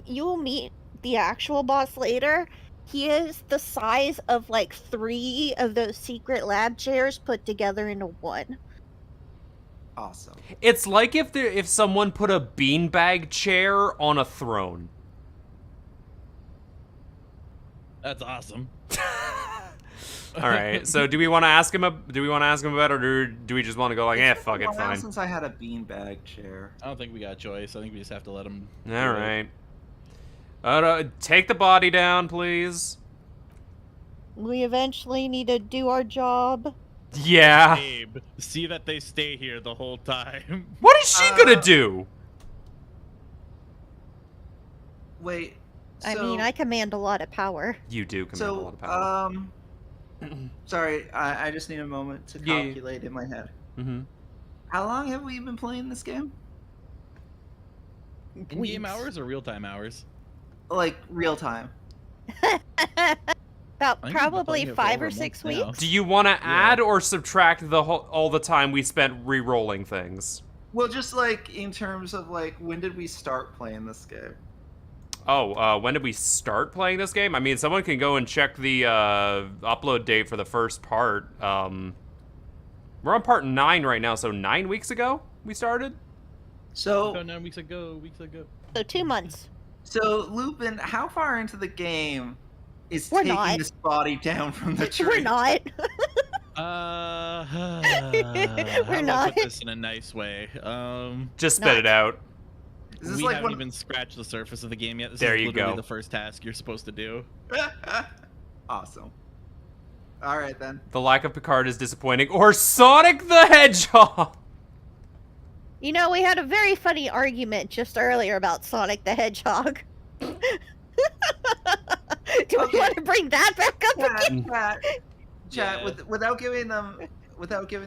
will meet the actual boss later. He is the size of like 3 of those secret lab chairs put together into one. Awesome. It's like if someone put a beanbag chair on a throne. That's awesome. All right. So do we want to ask him? Do we want to ask him about it, or do we just want to go like, fuck it, Well, now fine. Since I had a beanbag chair. I don't think we got a choice. I think we just have to let him. All right. Take the body down, please. We eventually need to do our job. Yeah. Abe, see that they stay here the whole time. What is she gonna do? Wait. I mean, I command a lot of power. You do command a lot of power. Sorry, I just need a moment to Yeah. calculate in my head. Mm-hmm. How long have we been playing this game? In-game Weeks. hours or real-time hours? Like real time. About I think we've been probably playing it for 5 over or a 6 month now. weeks. Do you want to add or subtract all the time we spent re-rolling things? Well, just like in terms of like when did we start playing this game? Oh, when did we start playing this game? I mean, someone can go and check the upload date for the first part. We're on part 9 right now, so 9 weeks ago we started? So, About 9 weeks ago. So 2 months. so Lupin, how far into the game is We're taking not. this body down from the tree? We're not. How We're do I not. put this in a nice way? Just spit it out. Is this We like haven't one... even scratched the surface of the game yet. This There is you literally go. the first task you're supposed to do. Awesome. All right then. The lack of Picard is disappointing. Or Sonic the Hedgehog! You know, we had a very funny argument just earlier about Sonic the Hedgehog. Do we Okay. want to bring that back up again? Chat. Yeah. Without giving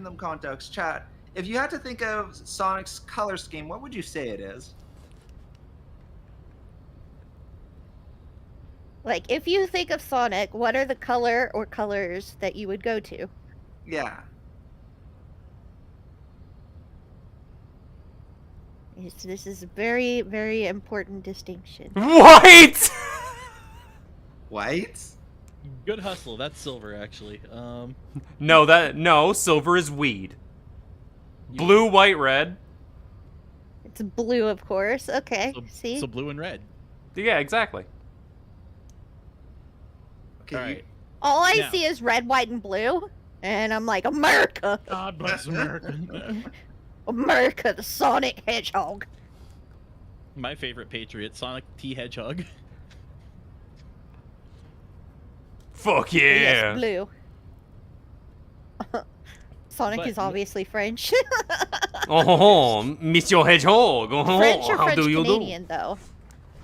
them context, chat. If you had to think of Sonic's color scheme, what would you say it is? Like, if you think of Sonic, what are the color or colors that you would go to? Yeah. This is a very, very important distinction. White! White. Good hustle. That's silver, actually. No, silver is weed. Blue, white, red. It's blue, of course. Okay, see? So blue and red. Yeah, exactly. Okay. All right. All I Now- see is red, white, and blue. And I'm like, America! God bless America. America, the Sonic Hedgehog. My favorite Patriot, Sonic T Hedgehog. Fuck Yes, yeah! blue. Sonic But is no- obviously French. Oh, Monsieur Hedgehog. Oh, French or how French do you Canadian, though.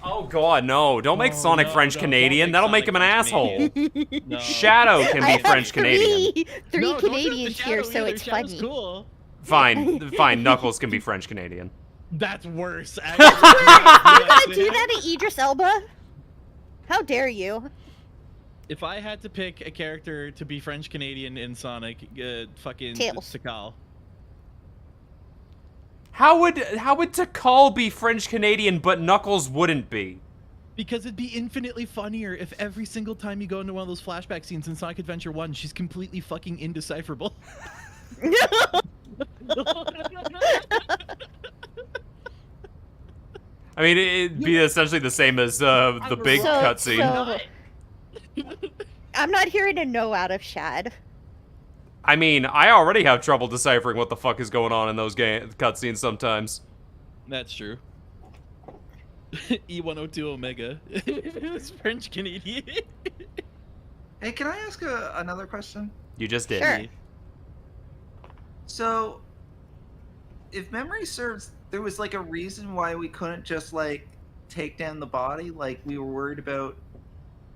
Oh god, no. Don't make Oh, Sonic no, French no, Canadian. don't That'll make make him an Sonic asshole. French No. Shadow can I be have French Canadian. Three No, don't do the Canadians here, Shadow so either. it's Shadow's funny. Cool. Fine. Knuckles can be French Canadian. That's worse. You gonna do that to Idris Elba? How dare you? If I had to pick a character to be French Canadian in Sonic, fucking Tails. Tikal. How would Tikal be French Canadian but Knuckles wouldn't be? Because it'd be infinitely funnier if every single time you go into one of those flashback scenes in Sonic Adventure 1, she's completely fucking indecipherable. I mean, it'd be essentially the same as the big cutscene. I'm not hearing a no out of Shad. I mean, I already have trouble deciphering what the fuck is going on in those cutscenes sometimes. That's true. E102 Omega. It's French Canadian. Hey, can I ask another question? You just did. Sure. So, if memory serves, there was like a reason why we couldn't just like take down the body. Like we were worried about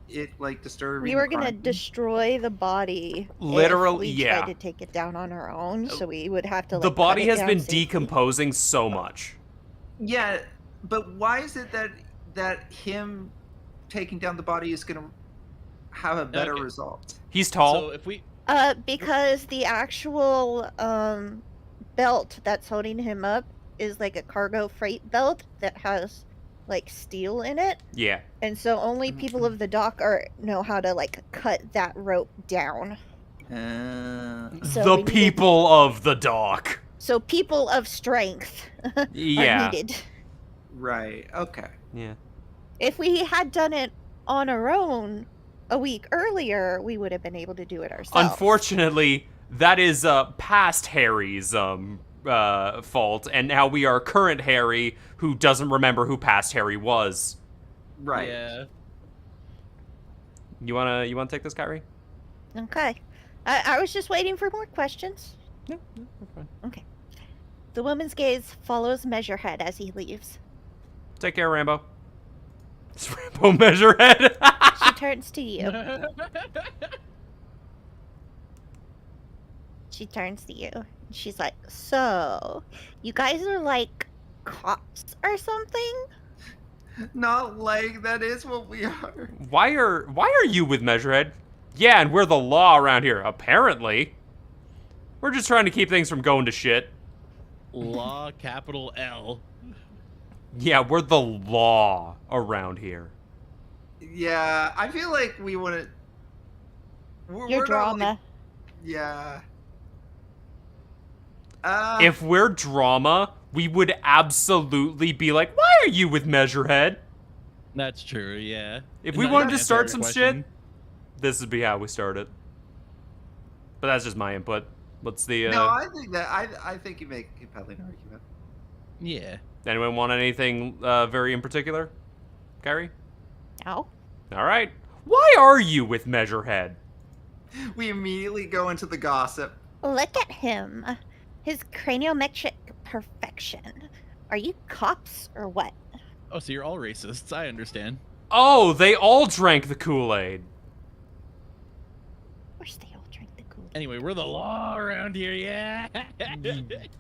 it like disturbing. We were the gonna crime. destroy the body. Literally, if we yeah. tried to take it down on our own, so we would have to. Like, The cut body it has down been safely. decomposing so much. Yeah, but why is it that him taking down the body is gonna have a better Okay. result? He's tall. So if we Because the actual belt that's holding him up is like a cargo freight belt that has like steel in it, Yeah. and so only people of the dock know how to like cut that rope down. So The we needed- people of the dock. So people of strength Yeah. are needed. Right. Okay. Yeah. If we had done it on our own a week earlier, we would have been able to do it ourselves. Unfortunately, that is past Harry's fault, and now we are current Harry, who doesn't remember who past Harry was. Right. Yeah. You wanna take this, Kyrie? Okay. I was just waiting for more questions. Yeah, we're fine. Okay. The woman's gaze follows Measurehead as he leaves. Take care, Rambo. It's Rambo Measurehead. She turns to you. She turns to you. She's like, so, you guys are like cops or something? Not like that is what we are. Why are you with Measurehead? Yeah, and we're the law around here, apparently. We're just trying to keep things from going to shit. Law, capital L. Yeah, we're the law around here. Yeah, I feel like we want to. Your drama. Yeah. If we're drama, we would absolutely be like, why are you with Measurehead? That's true, yeah. If Is we that wanted an to answer start to some your shit, question? this would be how we start it. But that's just my input. What's the, No, I think that I think you make a compelling argument. Yeah. anyone want anything very in particular? Kyrie? No. Alright. Why are you with Measurehead? We immediately go into the gossip. Look at him. His craniometric perfection. Are you cops or what? Oh, so you're all racists. I understand. Oh, they all drank the Kool-Aid. Of course they all drink the Kool-Aid. Anyway, we're the law around here, yeah.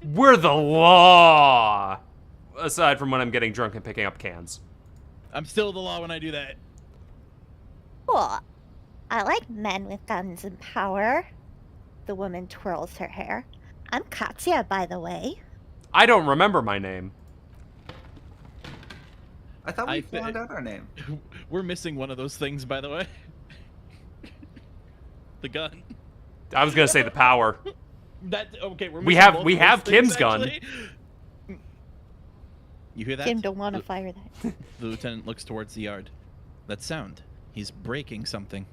We're the law! Aside from when I'm getting drunk and picking up cans. I'm still the law when I do that. Cool. I like men with guns and power. The woman twirls her hair. I'm Katya, by the way. I don't remember my name. I thought we found out our name. We're missing one of those things, by the way. The gun. I was gonna say the power. That okay? We're We missing have- both we of those have things, Kim's gun. actually. You hear that? Kim don't want to fire that. The lieutenant looks towards the yard. That sound. He's breaking something.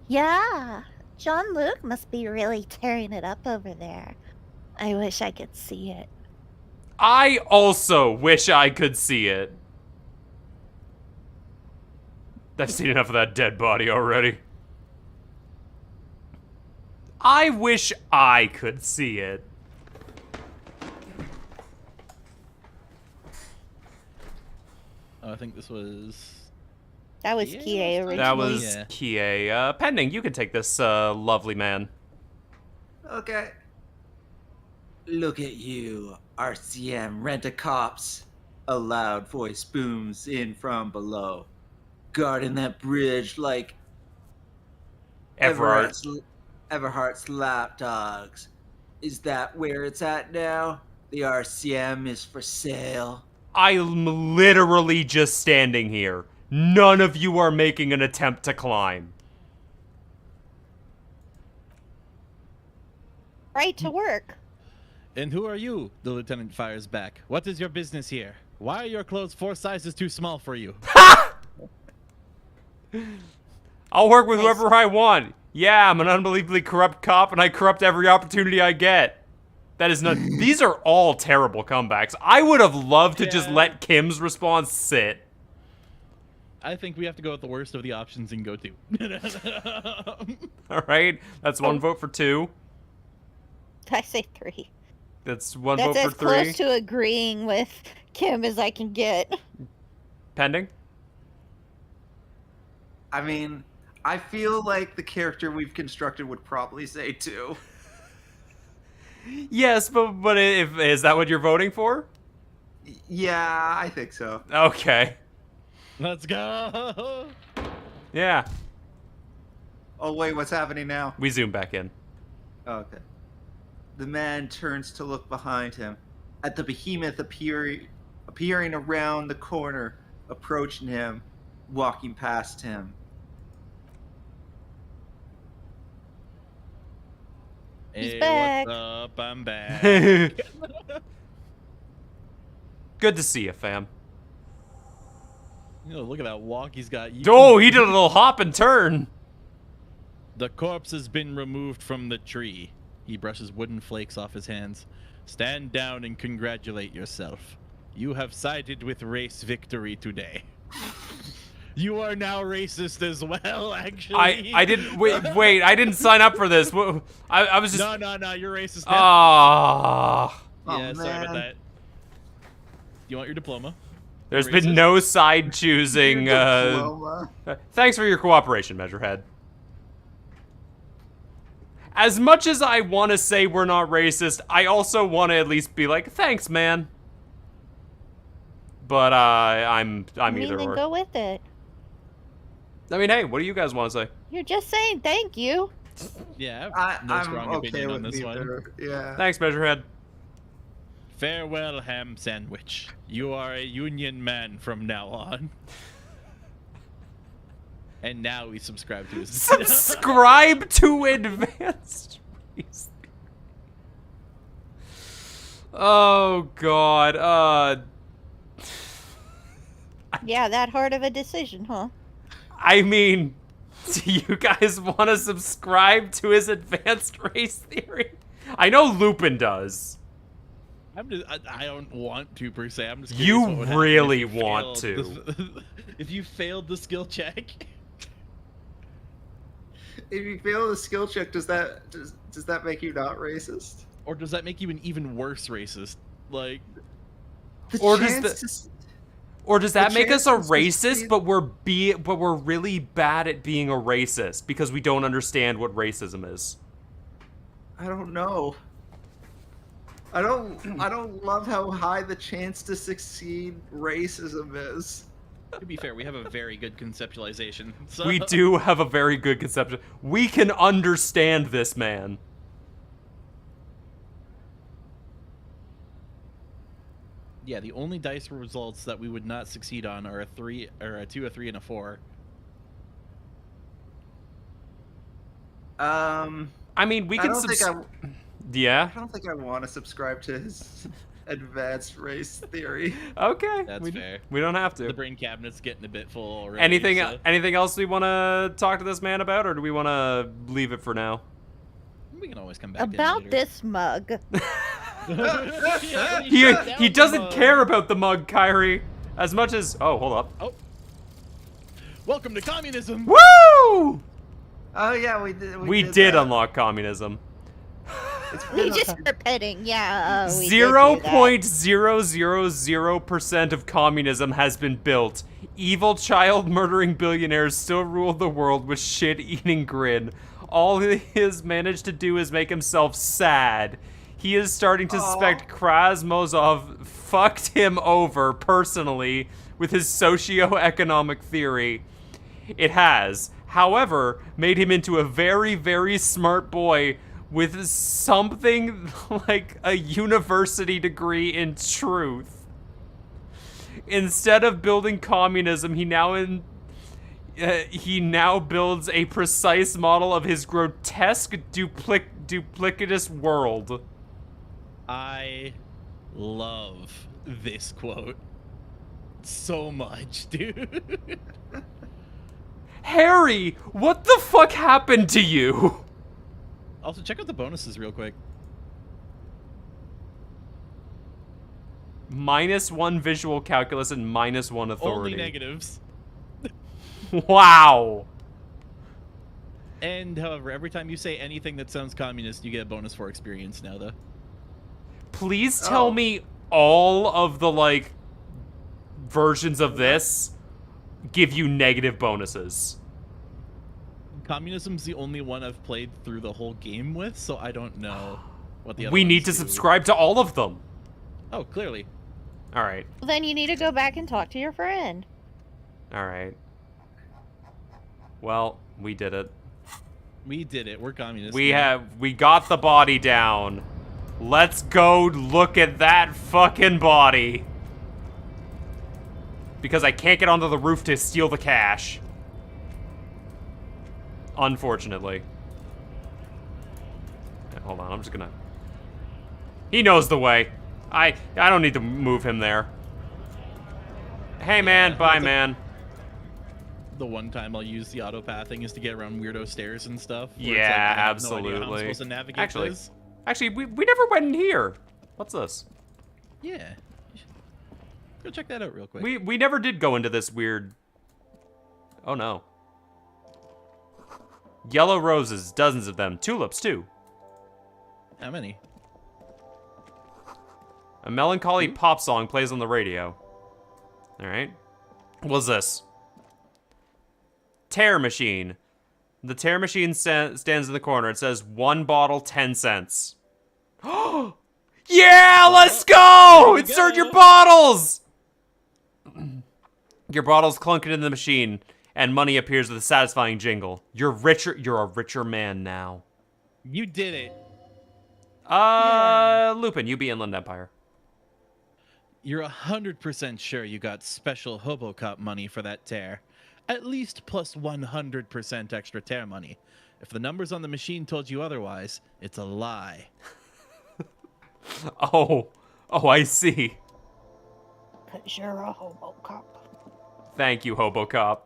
Yeah, John Luke must be really tearing it up over there. I wish I could see it. I also wish I could see it. I've seen enough of that dead body already. I wish I could see it. Oh, I think this was. That was Yeah, Kie that originally. That was Yeah. Kie. Pending, you can take this lovely man. Okay. Look at you, RCM Rent-A-Cops. A loud voice booms in from below. Guarding that bridge like Everard. Everhart's lapdogs. Is that where it's at now? The RCM is for sale. I'm literally just standing here. None of you are making an attempt to climb. Right to work. And who are you? The lieutenant fires back. What is your business here? Why are your clothes 4 sizes too small for you? I'll work with whoever I want. Yeah, I'm an unbelievably corrupt cop and I corrupt every opportunity I get. That is not. These are all terrible comebacks. I would have loved to just Yeah. let Kim's response sit. I think we have to go with the worst of the options and go 2. All right, that's one vote for 2. I say 3. That's one That's vote as for 3. close to agreeing with Kim as I can get. Pending. I mean, I feel like the character we've constructed would probably say 2. Yes, but if is that what you're voting for? Yeah, I think so. Okay. Let's go. Yeah. Oh wait, what's happening now? We zoom back in. Oh, okay. The man turns to look behind him at the behemoth appearing around the corner, approaching him, walking past him. He's Hey, back. what's up? I'm back. Good to see you, fam. You know, look at that walk he's got. Oh, he did a little hop and turn. The corpse has been removed from the tree. He brushes wooden flakes off his hands. Stand down and congratulate yourself. You have sided with race victory today. You are now racist as well, actually. I didn't wait. I didn't sign up for this. I was just. No. You're racist now. Ah. Yeah, Oh, sorry about man. that. You want your diploma? There's Racist? been no side choosing. Diploma. Thanks for your cooperation, Measurehead. As much as I want to say we're not racist, I also want to at least be like, thanks, man. But I'm I mean, either then or. go with it. I mean, hey, what do you guys want to say? You're just saying thank you. Yeah, I have no I'm strong okay opinion on with this one. neither. Yeah. Thanks, Measurehead. Farewell, ham sandwich. You are a union man from now on. And now we subscribe to his. Subscribe to Advanced Race. Oh God. Yeah, that hard of a decision, huh? I mean, do you guys want to subscribe to his advanced race theory? I know Lupin does. I don't want to per se. I'm just. You curious what would happen really if you want failed if you failed the skill check. If you fail the skill check, does that make you not racist? Or does that make you an even worse racist? Like, The Or does chance to- Or does that The make us a chances to racist, see- but we're really bad at being a racist because we don't understand what racism is? I don't know. I don't love how high the chance to succeed racism is. to be fair, we have a very good conceptualization. So. We do have a very good conception. We can understand this man. Yeah, the only dice results that we would not succeed on are a 3, or a 2, a 3, and a 4. I mean, we I can. don't think Yeah. I don't think I want to subscribe to his advanced race theory. Okay. That's fair. We don't have The to. brain cabinet's getting a bit full already. Anything? so- Anything else we want to talk to this man about, or do we want to leave it for now? We can always come back. About in later. this mug. Yeah, He shut down he the doesn't mug. care about the mug, Kyrie, as much as. Oh, hold up. Oh. Welcome to communism. Woo! Oh yeah, we did. We did that. unlock communism. It's We been a- just repeating, yeah. We did do that. 0.000% of communism has been built. Evil child murdering billionaires still rule the world with shit-eating grin. All he has managed to do is make himself sad. He is starting to suspect Krasmozov fucked him over personally with his socio-economic theory. It has, however, made him into a very, very smart boy with something like a university degree in truth. Instead of building communism, he now builds a precise model of his grotesque duplicitous world. I love this quote so much, dude. Harry, what the fuck happened to you? Also, check out the bonuses real quick. -1 visual calculus and -1 authority. Only negatives. Wow. And, however, every time you say anything that sounds communist, you get a bonus for experience now, though. Please tell Oh. me all of the, like, versions of this give you negative bonuses. Communism's the only one I've played through the whole game with, so I don't know what the other We need to ones do. subscribe to all of them. Oh, clearly. All right. Well, then you need to go back and talk to your friend. All right. Well, we did it. We did it. We're communists. We now. got the body down. Let's go look at that fucking body. Because I can't get onto the roof to steal the cash. Unfortunately. Okay, hold on, I'm just gonna... He knows the way. I don't need to move him there. Hey man, bye that's man. The one time I'll use the auto pathing is to get around weirdo stairs and stuff. where it's Yeah, like, I have no idea how I'm absolutely. supposed to navigate Actually, this. we never went in here. What's this? Yeah. Go check that out real quick. We never did go into this weird Oh no. Yellow roses, dozens of them. Tulips, too. How many? A melancholy pop song plays on the radio. Alright. What's this? Tear machine. The tear machine stands in the corner. It says 1 bottle, 10 cents. Yeah, let's go! Insert your bottles! Your bottles clunk into the machine, and money appears with a satisfying jingle. You're a richer man now. You did it. Lupin, you be Inland Empire. You're 100% sure you got special Hobocop money for that tear. At least plus 100% extra tear money. If the numbers on the machine told you otherwise, it's a lie. Oh, I see. 'Cause you're a Hobocop. Thank you, Hobocop.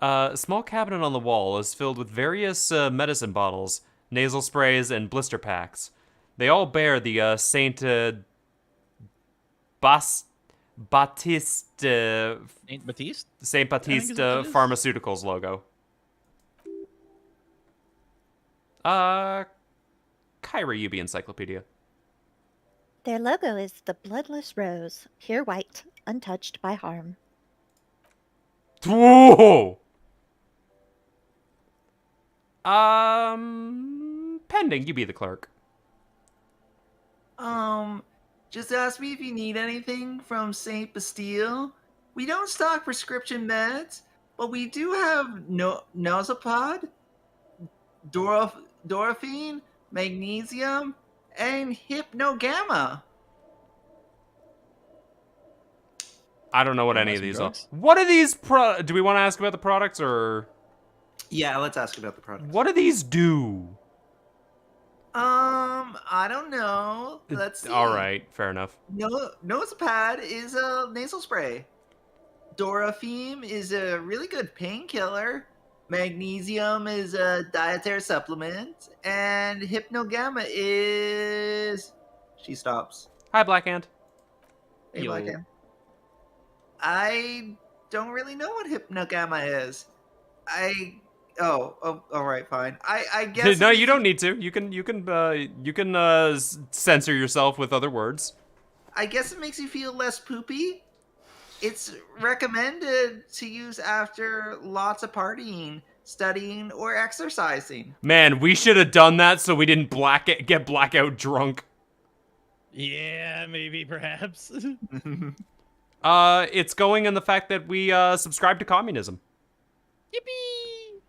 A small cabinet on the wall is filled with various medicine bottles, nasal sprays, and blister packs. They all bear the Saint Baptiste Ain't Batiste? Saint Baptiste I think is what it is. Pharmaceuticals logo. Kyra, you be Encyclopedia. Their logo is the bloodless rose, pure white, untouched by harm. Whoa! Pending, you be the clerk. Just ask me if you need anything from Saint Bastille. We don't stock prescription meds, but we do have Nozapod, Dorphine, Magnesium, and Hypnogamma. I don't know what any of Some these drugs? are. What are these do we want to ask about the products, or Yeah, let's ask about the product. what do these do? I don't know. Let's see. All right, fair enough. Nozapad is a nasal spray. Dorphine is a really good painkiller. Magnesium is a dietary supplement. And Hypnogamma is... She stops. Hi, Black Ant. Hey, Yo. Black Hand. I don't really know what Hypnogamma is. Oh, all right, fine. I guess... No, you don't need to. You can censor yourself with other words. I guess it makes you feel less poopy. It's recommended to use after lots of partying, studying, or exercising. Man, we should have done that so we didn't get blackout drunk. Yeah, maybe, perhaps. It's going in the fact that we subscribe to communism. Yippee!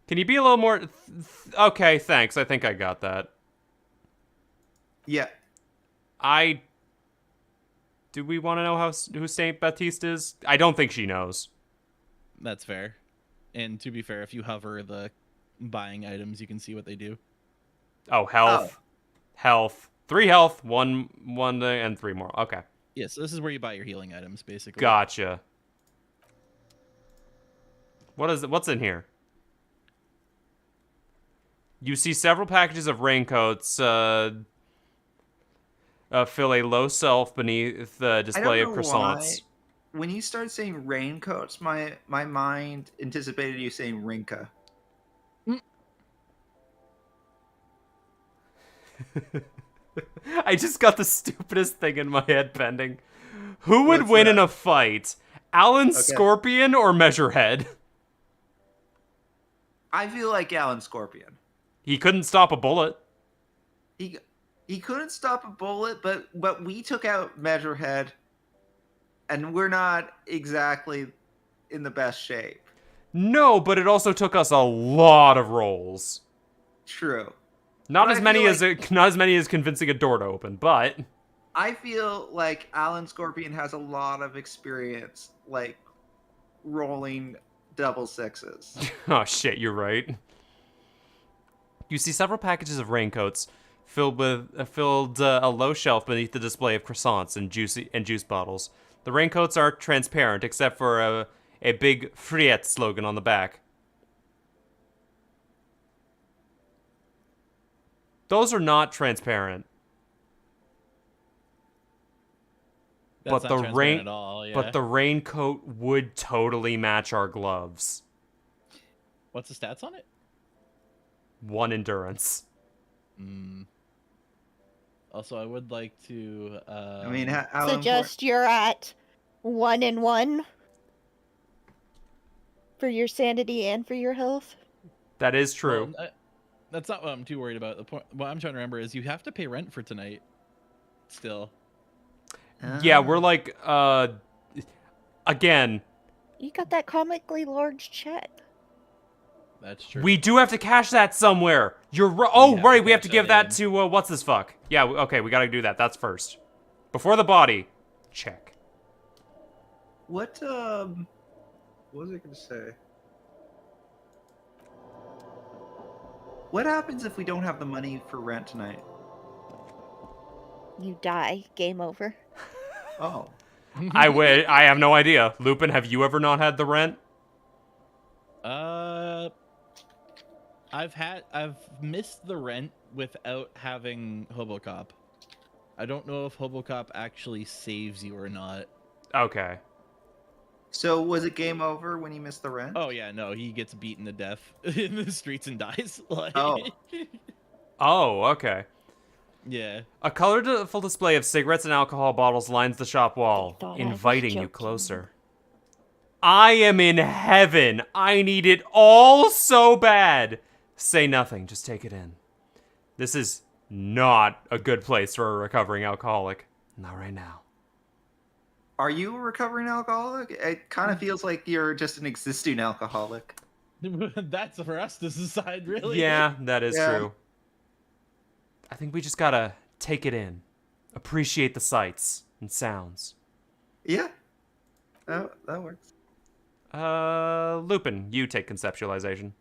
Can you be a little more... Okay, thanks. I think I got that. Yeah. Do we want to know who Saint Baptiste is? I don't think she knows. That's fair. And to be fair, if you hover the buying items, you can see what they do. Oh, health. Health. 3 health, 1, and 3 more. Okay. Yeah, so this is where you buy your healing items, basically. Gotcha. What's in here? You see several packages of raincoats fill a low shelf beneath the display of croissants. Why. When you started saying raincoats, my mind anticipated you saying Rinka. I just got the stupidest thing in my head pending. Who would What's win that? in a fight? Alan Scorpion or Measurehead? I feel like Alan Scorpion. He couldn't stop a bullet. He couldn't stop a bullet, but we took out Measurehead, and we're not exactly in the best shape. No, but it also took us a lot of rolls. True. Not But as I many feel as not as many as convincing a door to open, but I feel like Alan Scorpion has a lot of experience, like rolling double sixes. oh shit, you're right. You see several packages of raincoats filled a low shelf beneath the display of croissants and juice bottles. The raincoats are transparent except for a big Friet slogan on the back. Those are not transparent. That's but not the transparent at all. Yeah. but the raincoat would totally match our gloves. What's the stats on it? 1 endurance. Also, I would like to. I mean, how So important? just you're at 1 and 1 for your sanity and for your health. That is true. Well, that's not what I'm too worried about. The point, what I'm trying to remember is you have to pay rent for tonight. Still. Yeah, we're like, again, You got that comically large check. That's true. we do have to cash that somewhere. You're right. Oh, have right. to We have to cash give that that to, what's this fuck? Yeah, okay, we gotta do that. That's first. Before the body. Check. What was I gonna say? What happens if we don't have the money for rent tonight? You die. Game over. Oh. I have no idea. Lupin, have you ever not had the rent? I've missed the rent without having HoboCop. I don't know if HoboCop actually saves you or not. Okay. So was it game over when you missed the rent? Oh yeah, no, he gets beaten to death in the streets and dies. Like, Oh. Oh, okay. yeah. A colorful display of cigarettes and alcohol bottles lines the shop wall, thought I was inviting you joking. closer. I am in heaven. I need it all so bad. Say nothing, just take it in. This is not a good place for a recovering alcoholic. Not right now. Are you a recovering alcoholic? It kind of feels like you're just an existing alcoholic. That's for us to decide, really. Yeah, that is Yeah. true. I think we just gotta take it in. Appreciate the sights and sounds. Yeah. That works. Lupin, you take conceptualization.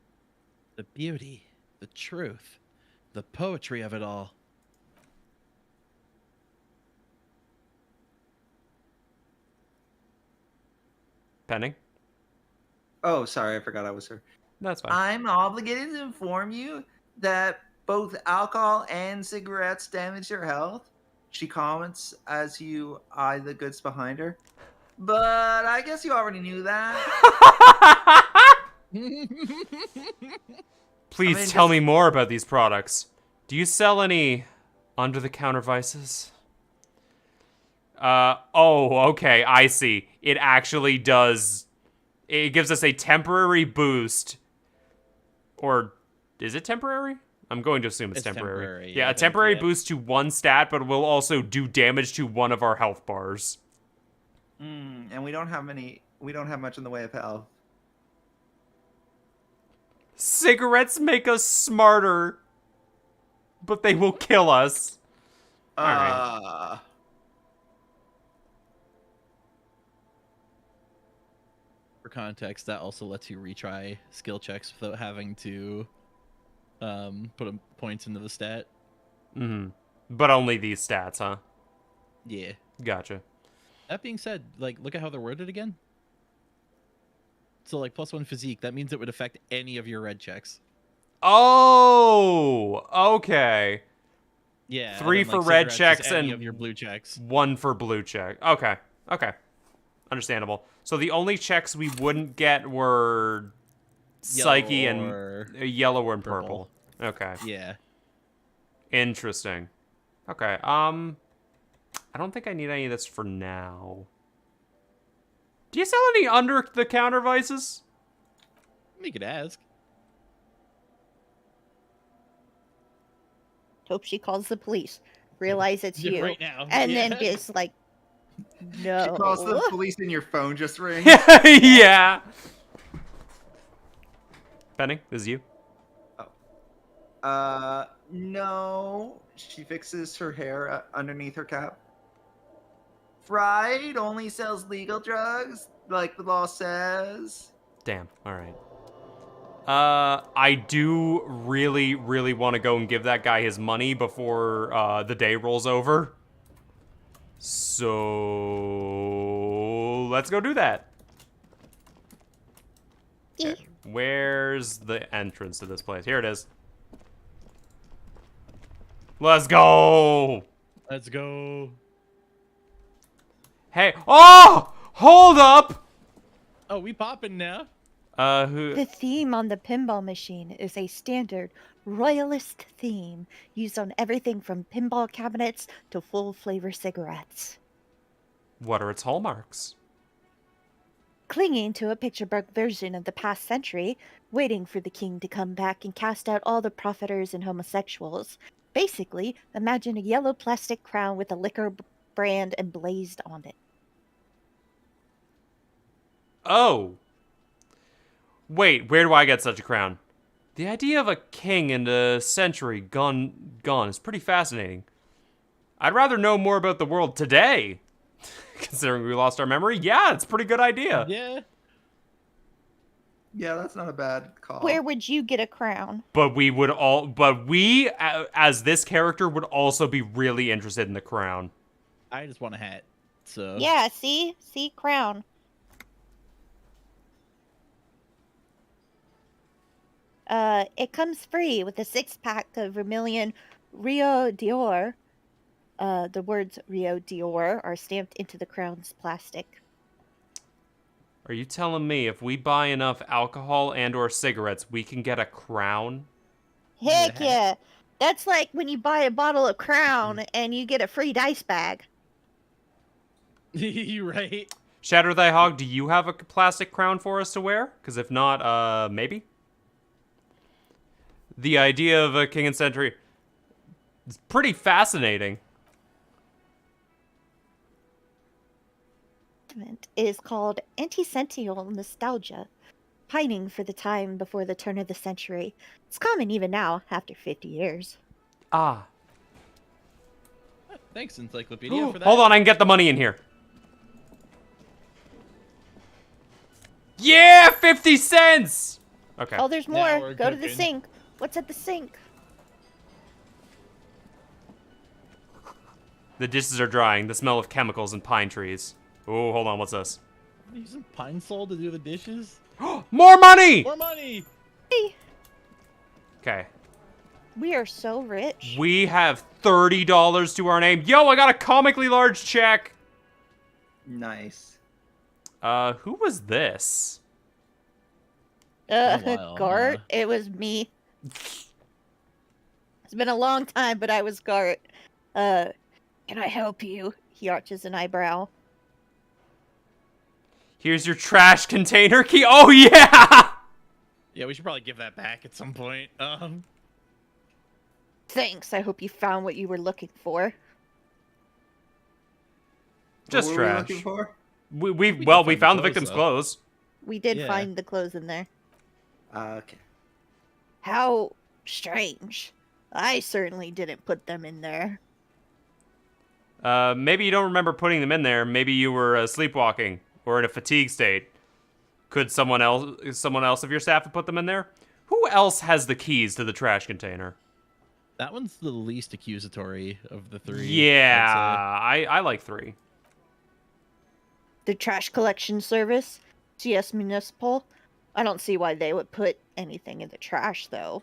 The beauty, the truth, the poetry of it all. Penning? Oh, sorry, I forgot I was here. That's fine. I'm obligated to inform you that both alcohol and cigarettes damage your health. She comments as you eye the goods behind her. But I guess you already knew that. Please I mean, tell me more about these products. Do you sell any under-the-counter vices? Oh, okay, I see. It actually does... It gives us a temporary boost. Or, is it temporary? I'm going to assume it's temporary. Yeah, I a think, temporary yeah. boost to one stat, but it will also do damage to one of our health bars. And we don't have much in the way of health. Cigarettes make us smarter, but they will kill us. Alright. For context, that also lets you retry skill checks without having to put points into the stat. But only these stats, huh? Yeah. Gotcha. That being said, like, look at how they're worded again. So, like, +1 physique, that means it would affect any of your red checks. Oh, okay. Yeah. 3 and then, for like, red cigarettes is checks any and of your blue checks. 1 for blue check. Okay. Understandable. So the only checks we wouldn't get were Psyche or and yellow and purple. Okay. Yeah. Interesting. Okay. I don't think I need any of this for now. Do you sell any under-the-counter vices? You could ask. Hope she calls the police. Realize it's Yeah, you. right now. And Yeah. then just like, no. She calls the police and your phone just rings. Yeah. Penny, this is you. No. She fixes her hair underneath her cap. Fried only sells legal drugs, like the law says. Damn. All right. I do really, really want to go and give that guy his money before the day rolls over. So let's go do that. Okay. Where's the entrance to this place? Here it is. Let's go. Let's go. Hey, oh! Hold up! Oh, we popping now. Who? The theme on the pinball machine is a standard royalist theme used on everything from pinball cabinets to full flavor cigarettes. What are its hallmarks? Clinging to a picture book version of the past century, waiting for the king to come back and cast out all the profiteers and homosexuals. Basically, imagine a yellow plastic crown with a liquor brand emblazed on it. Oh. Wait, where do I get such a crown? The idea of a king in a century gone is pretty fascinating. I'd rather know more about the world today. Considering we lost our memory, yeah, it's a pretty good idea. Yeah. Yeah, that's not a bad call. Where would you get a crown? But we, as this character, would also be really interested in the crown. I just want a hat. So. Yeah, see? See, crown. It comes free with a 6-pack of Vermilion Rio d'Or. The words Rio d'Or are stamped into the crown's plastic. Are you telling me if we buy enough alcohol and or cigarettes, we can get a crown? Heck yeah! That's like when you buy a bottle of Crown and you get a free dice bag. You right? Shatter Thy Hog, do you have a plastic crown for us to wear? Because if not, maybe? The idea of a king and century is pretty fascinating. It is called anti-sentimental nostalgia, pining for the time before the turn of the century. It's common even now, after 50 years. Ah. Thanks, Encyclopedia, for that. Hold on, I can get the money in here. Yeah, 50 cents! Okay. Oh, there's Now more. we're Go to the cooking. sink. What's at the sink? The dishes are drying. The smell of chemicals and pine trees. Oh, hold on, what's this? Using pine sol to do the dishes? More money! More money! Hey, Okay. we are so rich. We have $30 to our name. Yo, I got a comically large check. Nice. Who was this? a while, Gart, huh? it was me. It's been a long time, but I was Gart. Can I help you? He arches an eyebrow. Here's your trash container key. Oh, yeah! Yeah, we should probably give that back at some point. Thanks. I hope you found what you were looking for. Just What were we trash. looking for? We did found find the the victim's clothes, clothes. We did Yeah. find the clothes in there. Okay. How strange. I certainly didn't put them in there. Maybe you don't remember putting them in there. Maybe you were sleepwalking or in a fatigue state. Could someone else of your staff have put them in there? Who else has the keys to the trash container? That one's the least accusatory of the three. Yeah, I'd I like 3. The trash collection service, CS Municipal. I don't see why they would put anything in the trash, though.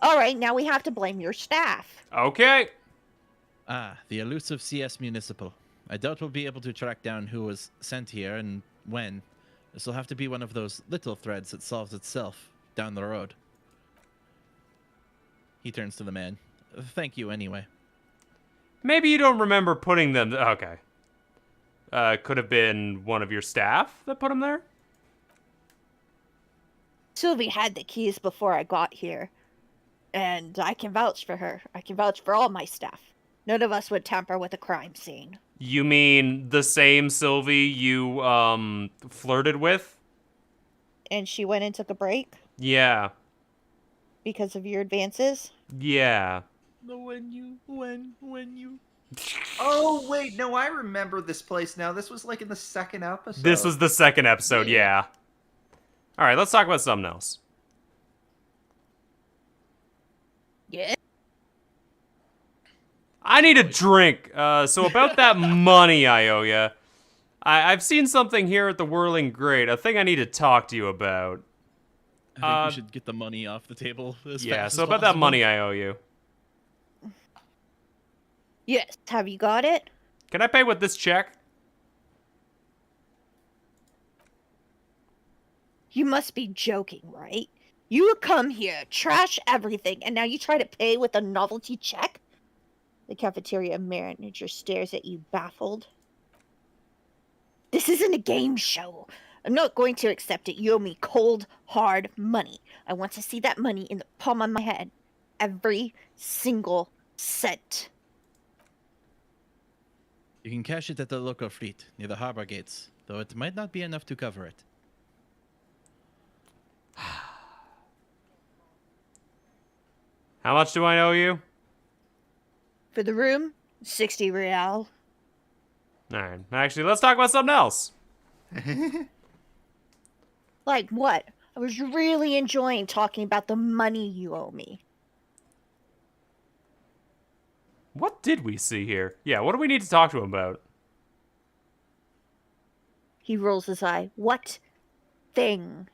Alright, now we have to blame your staff. Okay. the elusive CS Municipal. I doubt we'll be able to track down who was sent here and when. This will have to be one of those little threads that solves itself down the road. He turns to the man. Thank you anyway. Maybe you don't remember putting them. Okay. Could have been one of your staff that put them there? Sylvie had the keys before I got here. And I can vouch for her. I can vouch for all my staff. None of us would tamper with a crime scene. You mean the same Sylvie you, flirted with? And she went and took a break Yeah. because of your advances? Yeah. When you. Oh wait, no, I remember this place now. This was like in the second episode. This was the second episode, yeah. Alright, let's talk about something else. Yeah. I need a drink. So about that money I owe you. I've seen something here at the Whirling Grate. A thing I need to talk to you about. I think we should get the money off the table as Yeah, fast so as about that possible. money I owe you. Yes. Have you got it? Can I pay with this check? You must be joking, right? You come here, trash everything, and now you try to pay with a novelty check? The cafeteria manager stares at you, baffled. This isn't a game show. I'm not going to accept it. You owe me cold, hard money. I want to see that money in the palm of my hand. Every single cent. You can cash it at the local fleet near the harbor gates, though it might not be enough to cover it. How much do I owe you? For the room, 60 real. Alright, actually, let's talk about something else. Like what? I was really enjoying talking about the money you owe me. What did we see here? Yeah, what do we need to talk to him about? He rolls his eye. What thing?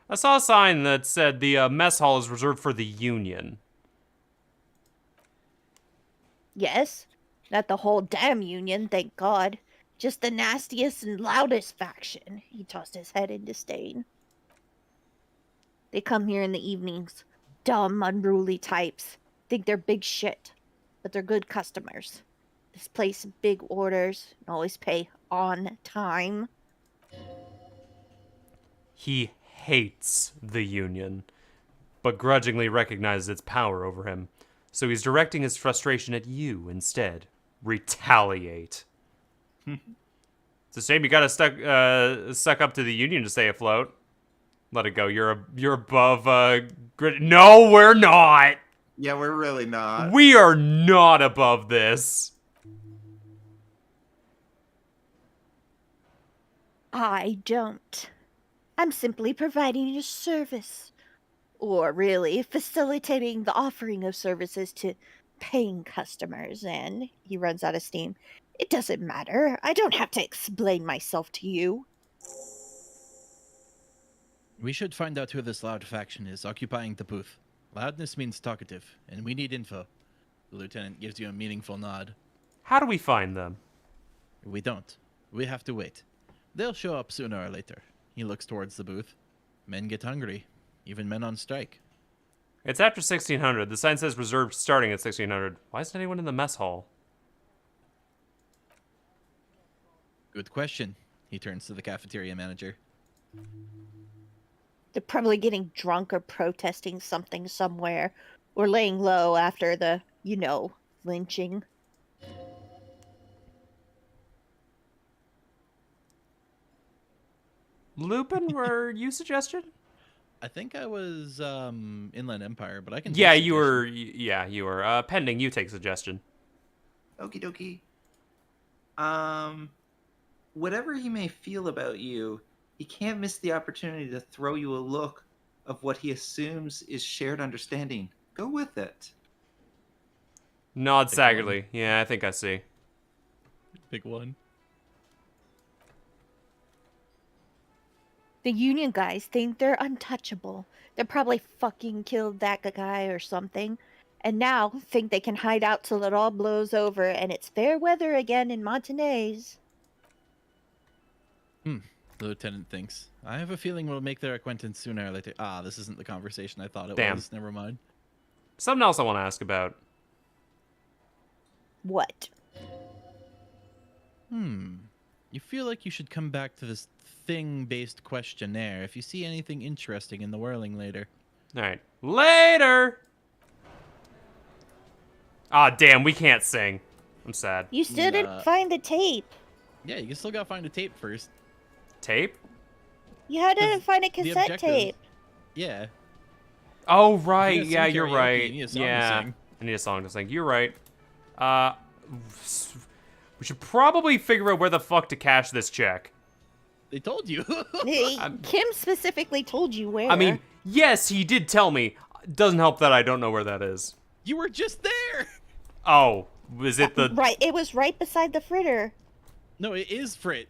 I saw a sign that said the mess hall is reserved for the Union. Yes, not the whole damn Union, thank God. Just the nastiest and loudest faction. He tossed his head in disdain. They come here in the evenings. Dumb, unruly types. Think they're big shit, but they're good customers. This place big orders and always pay on time. He hates the Union, but grudgingly recognizes its power over him. So he's directing his frustration at you instead. Retaliate. It's a shame you gotta suck up to the Union to stay afloat. Let it go. You're above grid. No, we're not. Yeah, we're really not. We are not above this. I don't. I'm simply providing a service. Or really, facilitating the offering of services to paying customers, and he runs out of steam. It doesn't matter. I don't have to explain myself to you. We should find out who this loud faction is occupying the booth. Loudness means talkative, and we need info. The lieutenant gives you a meaningful nod. How do we find them? We don't. We have to wait. They'll show up sooner or later. He looks towards the booth. Men get hungry. Even men on strike. It's after 1600. The sign says reserved starting at 1600. Why isn't anyone in the mess hall? Good question. He turns to the cafeteria manager. They're probably getting drunk or protesting something somewhere, or laying low after the, lynching. Lupin, were you suggested? I think I was Inland Empire, but I can. Yeah, take you were. suggestion. Yeah, you were. Pending, you take suggestion. Okie dokie. Whatever he may feel about you, he can't miss the opportunity to throw you a look of what he assumes is shared understanding. Go with it. Nod Pick sagely. Yeah, I think I see. Pick one. The Union guys think they're untouchable. They probably fucking killed that guy or something. And now think they can hide out till it all blows over and it's fair weather again in Montanez. The lieutenant thinks. I have a feeling we'll make their acquaintance sooner or later. Ah, this isn't the conversation I thought it Damn. was. Never mind. Something else I want to ask about. What? You feel like you should come back to this thing-based questionnaire if you see anything interesting in the whirling later. All right, later. Ah, damn, we can't sing. I'm sad. You still didn't find the tape. Yeah, you still gotta find a tape first. Tape? You had to 'Cause find a the cassette objective- tape. Yeah. Oh, right. You Yeah, sing you're karaoke, right. you need a song to Yeah, sing. I need a song to sing. You're right. We should probably figure out where the fuck to cash this check. They told you. Kim specifically told you where. I mean, yes, he did tell me. Doesn't help that I don't know where that is. You were just there. Oh, is it the... Right, it was right beside the fritter. No, it is Frit.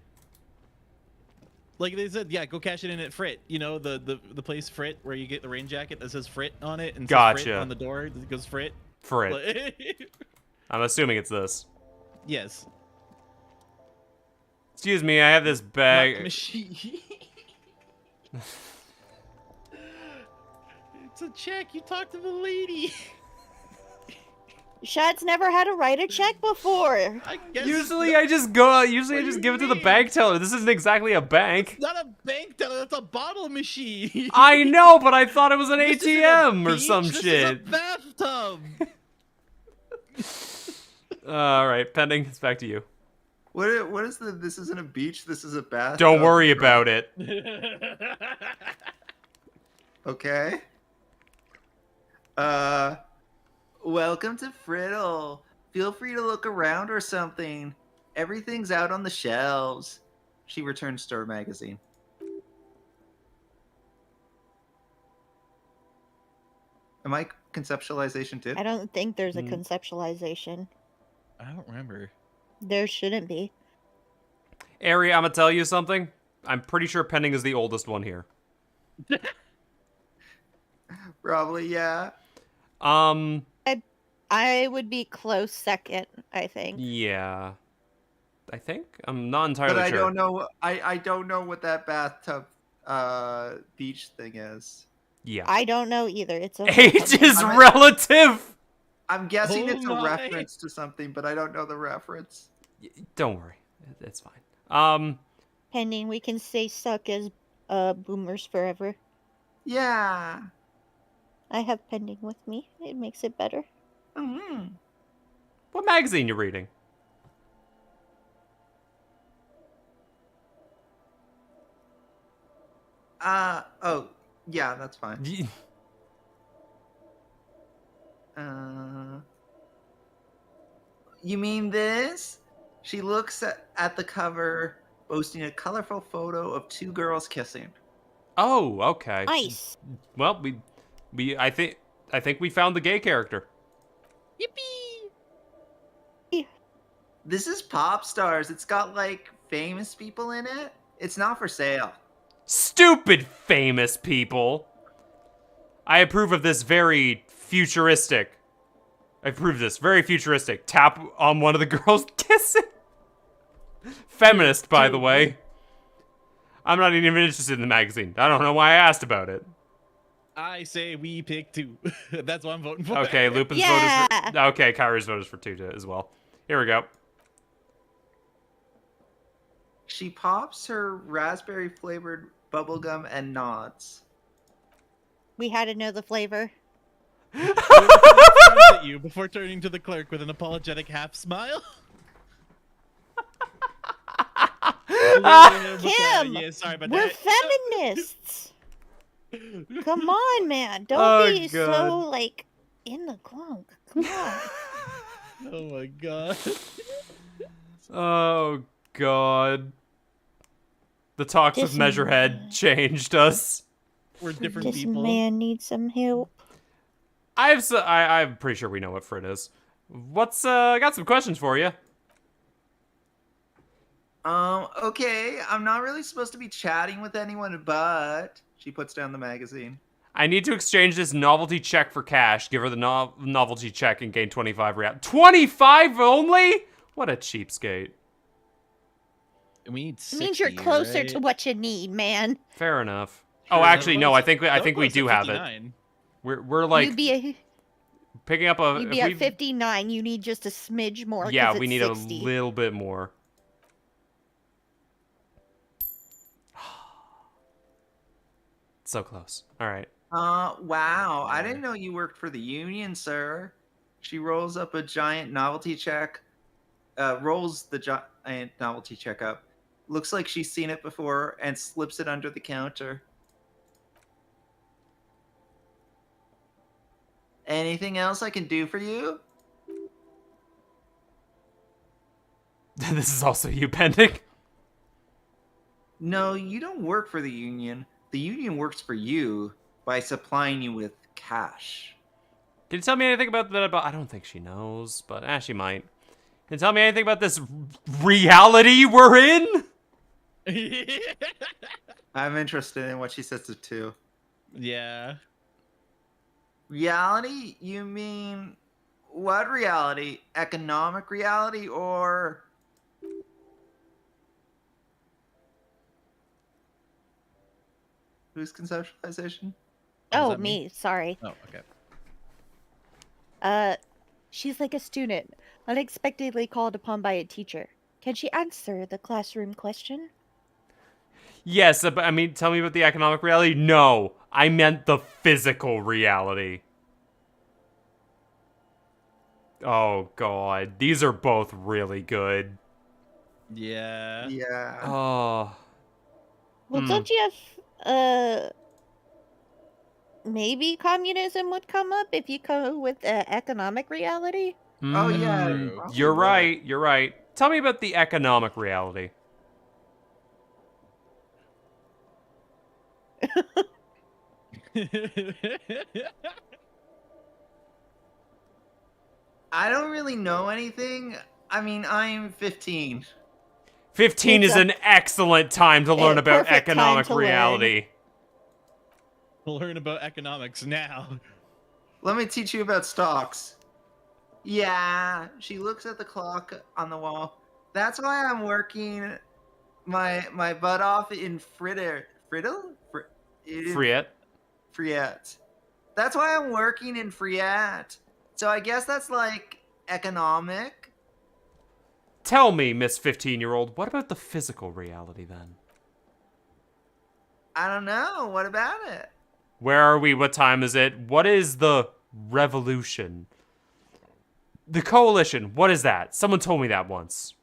Like they said, yeah, go cash it in at Frit. You know, the place Frit where you get the rain jacket that says Frit on it and says Frit Gotcha. on the door. It goes Frit. For it. I'm assuming it's this. Yes. Excuse me, I have this bag. Machine. It's a check. You talked to the lady. Shad's never had to write a check before. I guess Usually I just go. Usually I What do just you give it to the mean? bank teller. This isn't exactly a bank. It's not a bank teller. That's a bottle machine. I know, but I thought it was an This isn't a ATM or beach, some this shit. is a bathtub. All right, pending. It's back to you. What is the? This isn't a beach. This is a bath. Don't worry about it. Okay. Welcome to Friddle. Feel free to look around or something. Everything's out on the shelves. She returns to her magazine. Am I conceptualization too? I don't think there's a conceptualization. I don't remember. There shouldn't be. Ari, I'm gonna tell you something. I'm pretty sure pending is the oldest one here. Probably, yeah. I would be close second, I think. Yeah. I think I'm not entirely But I sure. don't know. I don't know what that bathtub beach thing is. Yeah. I don't know either. It's a Age is I'm- relative. I'm guessing Oh it's a my. reference to something, but I don't know the reference. Don't worry. It's fine. pending. We can say suck as boomers forever. Yeah. I have pending with me. It makes it better. Mm-hmm. What magazine you reading? Oh, yeah, that's fine. Y- You mean this? She looks at the cover, boasting a colorful photo of two girls kissing. Oh, okay. Nice. Well, I think we found the gay character. Yippee! This is Pop Stars. It's got, like, famous people in it. It's not for sale. Stupid famous people. I approve of this very futuristic. I approve this very futuristic. Tap on one of the girls kissing. Feminist, by the way. I'm not even interested in the magazine. I don't know why I asked about it. I say we pick 2. That's what I'm voting for. Okay, Lupin's Yeah. vote is for... Okay, Kyrie's vote is for 2 as well. Here we go. She pops her raspberry flavored bubblegum and nods. We had to know the flavor. Lupin frowns at you before turning to the clerk with an apologetic half smile. Kim, Yeah, sorry about we're that. feminists. Come on, man. Don't Oh, be so, God. like, in the clunk. Come on. Oh my god. Oh, God. The talks with This Measurehead changed us. We're different This people. man needs some help. I'm pretty sure we know what Frit is. I got some questions for you. Okay, I'm not really supposed to be chatting with anyone, but she puts down the magazine. I need to exchange this novelty check for cash. Give her the novelty check and gain 25 real. 25 only? What a cheapskate. We need It 60, means you're closer right? to what you need, man. Fair enough. Sure, Oh, actually, no. close- I think we close do at have it. 59. We're like you'd picking up a. be if at we- 59. You need just a smidge more. Yeah, 'cause we it's need 60. a little bit more. So close. All right. Wow. I didn't know you worked for the union, sir. She rolls up a giant novelty check. Rolls the giant novelty check up. Looks like she's seen it before and slips it under the counter. Anything else I can do for you? This is also you pending. No, you don't work for the union. The union works for you by supplying you with cash. Can you tell me anything about that? I don't think she knows, but she might. Can you tell me anything about this reality we're in? I'm interested in what she says to too. Yeah. Reality? You mean what reality? Economic reality or whose conceptualization? Oh, that me. Sorry. Oh, okay. She's like a student, unexpectedly called upon by a teacher. Can she answer the classroom question? Yes, but I mean, tell me about the economic reality. No, I meant the physical reality. Oh god, these are both really good. Yeah. Yeah. Oh. Well, don't you have, maybe communism would come up if you go with economic reality? Oh yeah. True. Probably You're would. right, you're right. Tell me about the economic reality. I don't really know anything. I mean, I'm 15. 15 It's is a- an excellent time to learn about perfect time economic to learn. reality. We'll learn about economics now. Let me teach you about stocks. Yeah, she looks at the clock on the wall. That's why I'm working my butt off in Friet. Friet. That's why I'm working in Friet. So I guess that's like economic. Tell me, Miss 15-year-old, what about the physical reality then? I don't know. What about it? Where are we? What time is it? What is the revolution? The coalition, what is that? Someone told me that once.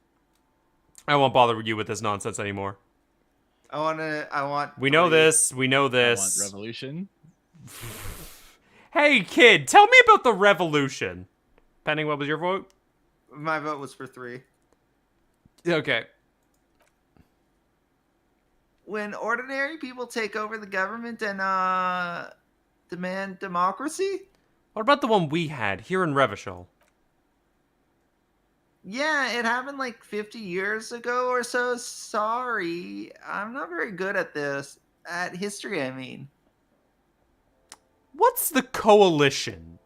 I won't bother you with this nonsense anymore. I want. We know three. this. We know I want this. revolution. Hey, kid, tell me about the revolution. Penning, what was your vote? My vote was for 3. Okay. When ordinary people take over the government and demand democracy. What about the one we had here in Revachol? Yeah, it happened like 50 years ago or so. Sorry. I'm not very good at this. At history, I mean. What's the coalition?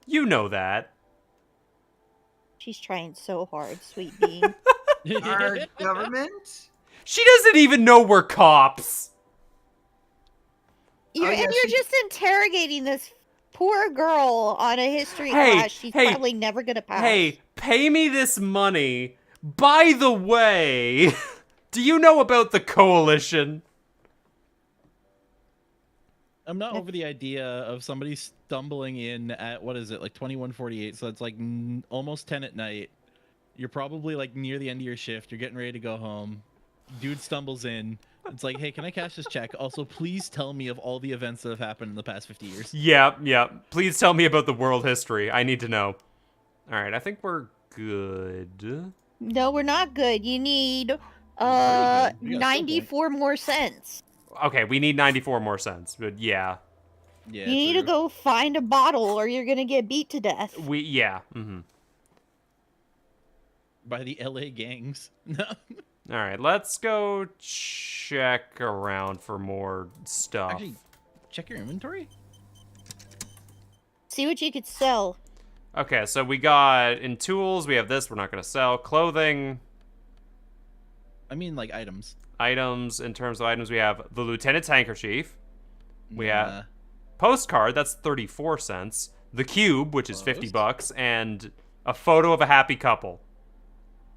You know that. She's trying so hard, sweet bean. Our government? She doesn't even know we're cops. yeah, You're just interrogating this poor girl on a history class she's probably never gonna pass. Hey, pay me this money. By the way, do you know about the coalition? I'm not over the idea of somebody stumbling in at, what is it, like 21:48, so it's like almost 10 at night. You're probably like near the end of your shift, you're getting ready to go home. Dude stumbles in. It's like, hey, can I cash this check? Also, please tell me of all the events that have happened in the past 50 years. Yeah. Please tell me about the world history. I need to know. All right, I think we're good. No, we're not good. You need Pretty good. You got 94 more cents. Okay, we need 94 more cents, but yeah. Yeah, You need to true. go find a bottle or you're gonna get beat to death. By the LA gangs. No. All right, let's go check around for more stuff. Actually, check your inventory. See what you could sell. Okay, so we got in tools, we have this, we're not going to sell. Clothing, I mean, like items. items, in terms of items, we have the Lieutenant's handkerchief. We Nah. have postcard, that's 34 cents. The cube, which is 50 Post? bucks, and a photo of a happy couple.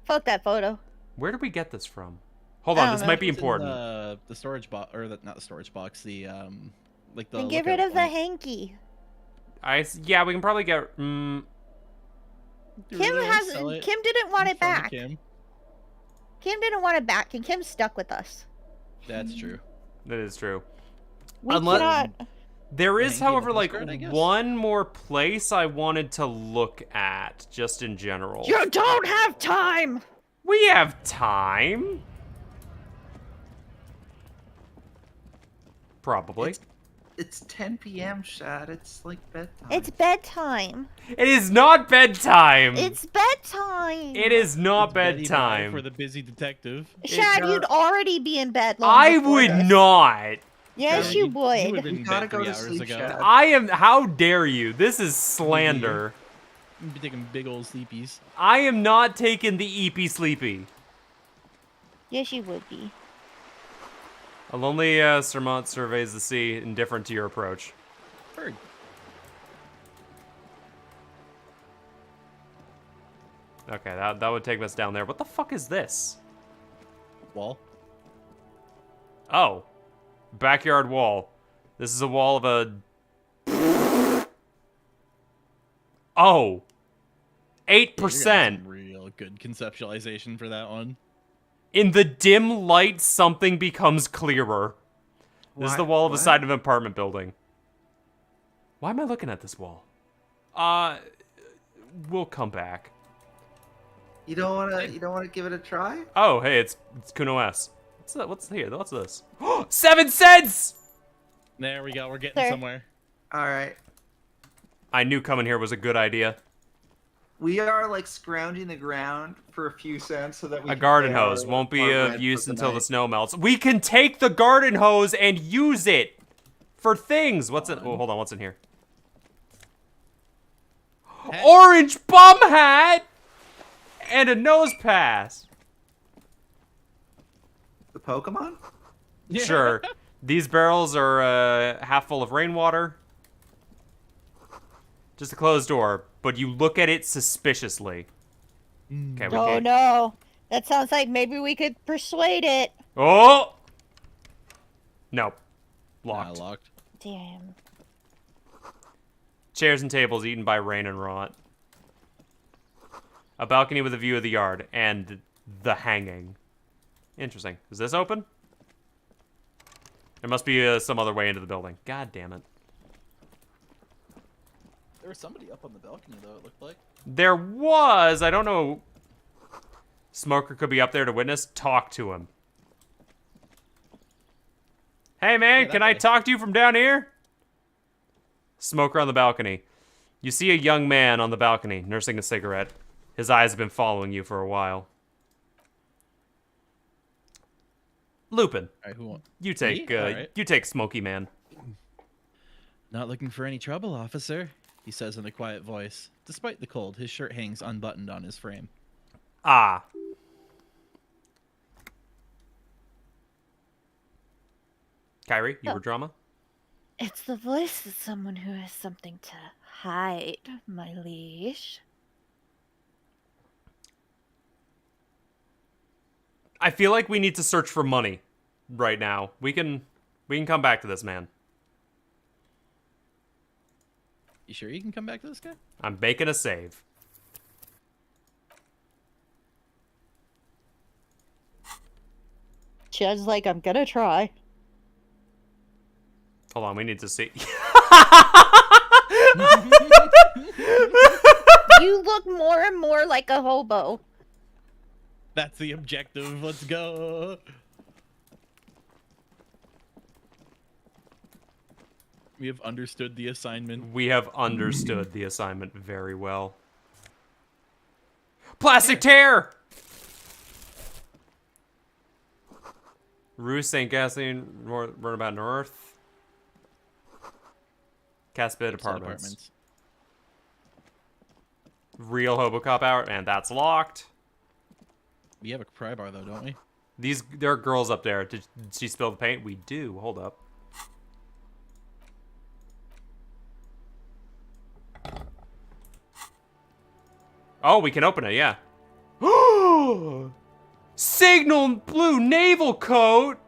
Fuck that photo. Where did we get this from? Hold I on, don't this know. might be It's in important. the storage box, or not the storage box. The like the. Then get rid lookout of the point. hanky. Yeah, we can probably get. Do we Kim really has. sell it? Kim didn't want it From the back. Kim? Kim didn't want it back, and Kim's stuck with us. That's true. That is true. We Unless- cannot. There is, Hanky however, and a like postcard, I guess. one more place I wanted to look at, just in general. You don't have time. We have time. Probably. It's 10 p.m. Shad. It's like bedtime. It's bedtime. It is not bedtime. It's bedtime. It is not Betty Bye bedtime. for the busy detective. Shad, It- you'd already be in bed. Long I before would this. not. Yes, You you would've would. been We in gotta bed go 3 to hours sleep, ago. Chad. I am. How dare you? This is slander. You'd be taking big old sleepies. I am not taking the eepy sleepy. Yes, you would be. A lonely Sermont surveys the sea, indifferent to your approach. Bird. Okay, that would take us down there. What the fuck is this? Wall. Oh. Backyard wall. This is a wall of a... Oh. 8%. Real good conceptualization for that one. In the dim light, something becomes clearer. This is the wall of the What? side of an apartment building. Why am I looking at this wall? We'll come back. You don't wanna give it a try? Oh, hey, it's Kuno S. What's here? What's this? 7 cents! There we go. We're getting There. somewhere. All right. I knew coming here was a good idea. We are like scrounging the ground for a few cents so that we A can garden pay our- hose won't be our of rent use for until the night. snow melts. We can take the garden hose and use it for things. What's in? Oh, hold on. What's in here? Hat. Orange bum hat and a nose pass. The Pokemon? Yeah. Sure. These barrels are half full of rainwater. Just a closed door, but you look at it suspiciously. Okay, we Oh can't. no. That sounds like maybe we could persuade it. Oh! No. Locked. Locked. Locked. Damn. Chairs and tables eaten by rain and rot. A balcony with a view of the yard and the hanging. Interesting. Is this open? There must be some other way into the building. God damn it. There was somebody up on the balcony, though, it looked like. There was. I don't know. Smoker could be up there to witness. Talk to him. Hey, man, that can I guy. talk to you from down here? Smoker on the balcony. You see a young man on the balcony nursing a cigarette. His eyes have been following you for a while. Lupin, All right, who wants? you take Me? All right. you take Smoky Man. Not looking for any trouble, officer, he says in a quiet voice. Despite the cold, his shirt hangs unbuttoned on his frame. Ah. Kyrie, you Oh. were drama? It's the voice of someone who has something to hide, my liege. I feel like we need to search for money right now. We can come back to this, man. You sure you can come back to this guy? I'm making a save. Chad's like, I'm gonna try. Hold on, we need to see. You look more and more like a hobo. That's the objective. Let's go. We have understood the assignment. We have understood the assignment very well. Plastic tear! Rue St. Gasoline, Runabout North. Caspid Apartments. Real Hobocop hour, and that's locked. We have a pry bar though, don't we? There are girls up there. Did she spill the paint? We do. Hold up. Oh, we can open it, yeah. Signal blue naval coat!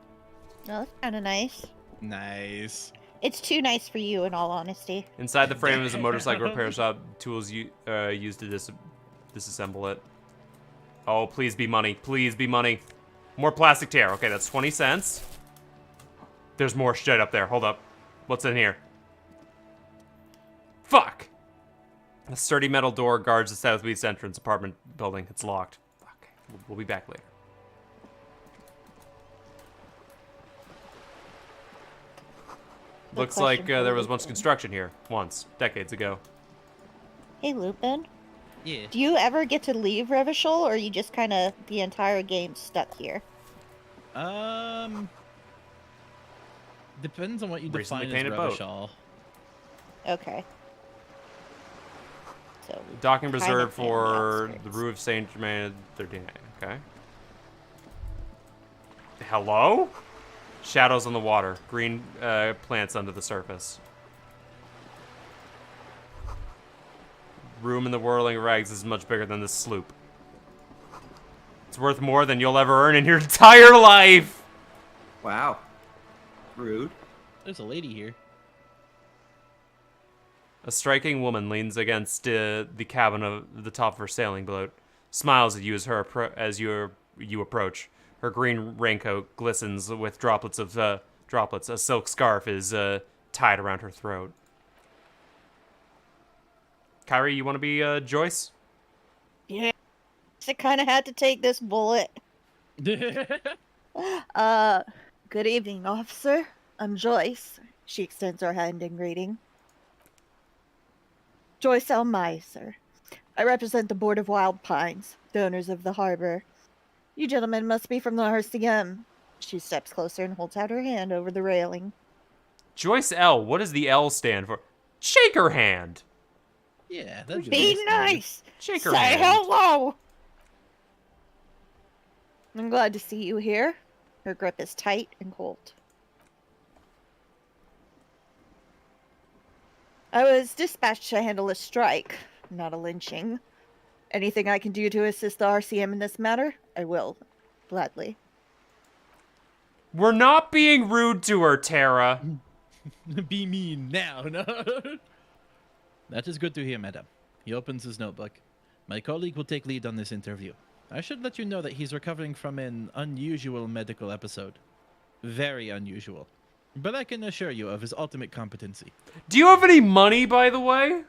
Oh, that's kind of nice. Nice. It's too nice for you, in all honesty. Inside the frame is a motorcycle repair shop. Tools used to disassemble it. Oh, please be money. Please be money. More plastic tear. Okay, that's 20 cents. There's more shit up there. Hold up. What's in here? Fuck! A sturdy metal door guards the southeast entrance apartment building. It's locked. Fuck. We'll be back later. Looks like question for there was once Lupin. construction here. Once. Decades ago. Hey, Lupin. Yeah. Do you ever get to leave Revachol, or are you just kind of the entire game stuck here? Depends on what you Recently define as painted boat. Revachol. Okay. So, Docking kind of reserved in the for the outskirts. Rue of Saint Germain 13. Okay. Hello? Shadows on the water. Green plants under the surface. room in the whirling rags is much bigger than this sloop. It's worth more than you'll ever earn in your entire life! Wow. Rude. There's a lady here. A striking woman leans against the cabin of the top of her sailing boat, smiles at you as you approach. Her green raincoat glistens with droplets. A silk scarf is tied around her throat. Kyrie, you want to be Joyce? Yeah. I kind of had to take this bullet. Good evening, officer. I'm Joyce. She extends her hand in greeting. Joyce L. Meiser. I represent the Board of Wild Pines, the owners of the harbor. You gentlemen must be from the RCM. She steps closer and holds out her hand over the railing. Joyce L. What does the L stand for? Shake her hand. Yeah, that'd Be nice. Shake her Say hand. hello. I'm glad to see you here. Her grip is tight and cold. I was dispatched to handle a strike, not a lynching. Anything I can do to assist the RCM in this matter, I will. Gladly. We're not being rude to her, Tara. Be mean now, no? That is good to hear, madam. He opens his notebook. My colleague will take lead on this interview. I should let you know that he's recovering from an unusual medical episode. Very unusual. But I can assure you of his ultimate competency. Do you have any money, by the way?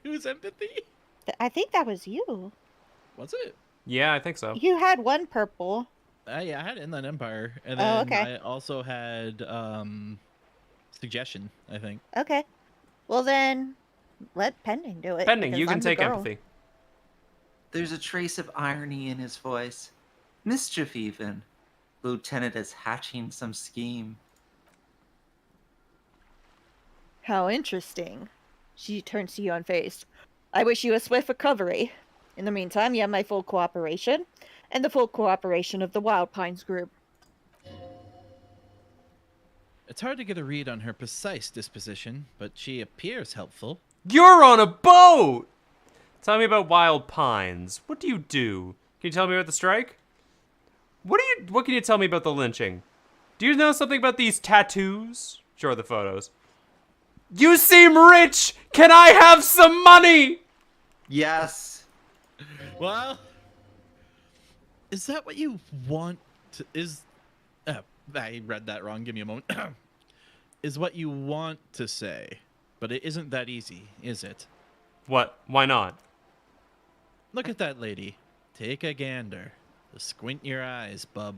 Who's empathy? I think that was you. Was it? Yeah, I think so. You had one purple. Yeah, I had Inland Empire. And Oh, then okay. I also had Suggestion, I think. Okay. Well then, let Pending do it. Pending, because you can I'm the take girl. empathy. There's a trace of irony in his voice. Mischief, even. Lieutenant is hatching some scheme. How interesting. She turns to you unfazed. I wish you a swift recovery. In the meantime, you have my full cooperation, and the full cooperation of the Wild Pines group. It's hard to get a read on her precise disposition, but she appears helpful. You're on a boat! Tell me about Wild Pines. What do you do? Can you tell me about the strike? What can you tell me about the lynching? Do you know something about these tattoos? Show her the photos. You seem rich! Can I have some money? Yes. Well, is that what you want to... I read that wrong. Give me a moment. Is what you want to say. But it isn't that easy, is it? What? Why not? Look at that lady. Take a gander. Squint your eyes, bub.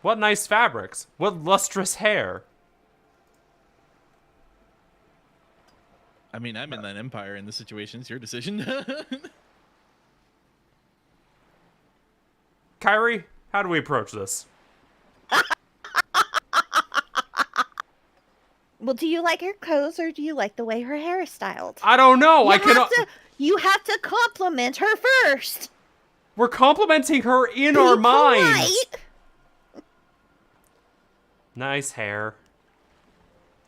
What nice fabrics. What lustrous hair. I mean, I'm in that empire in this situation. It's your decision. Kyrie, how do we approach this? Well, do you like her clothes, or do you like the way her hair is styled? I don't know. You have to compliment her first. We're complimenting her in Be our minds. polite. Nice hair.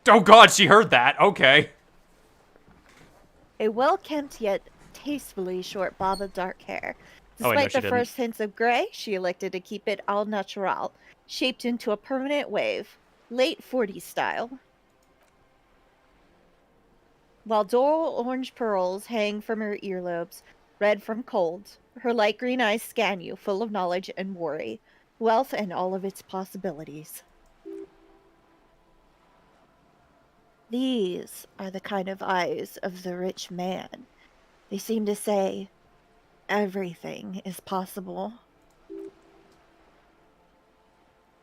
Oh God, she heard that. Okay. A well-kempt yet tastefully short bob of dark hair. Oh, I know Despite she the didn't. first hints of gray, she elected to keep it al natural, shaped into a permanent wave, late 40s style. While dull orange pearls hang from her earlobes, red from cold, her light green eyes scan you, full of knowledge and worry, wealth and all of its possibilities. These are the kind of eyes of the rich man. They seem to say, everything is possible.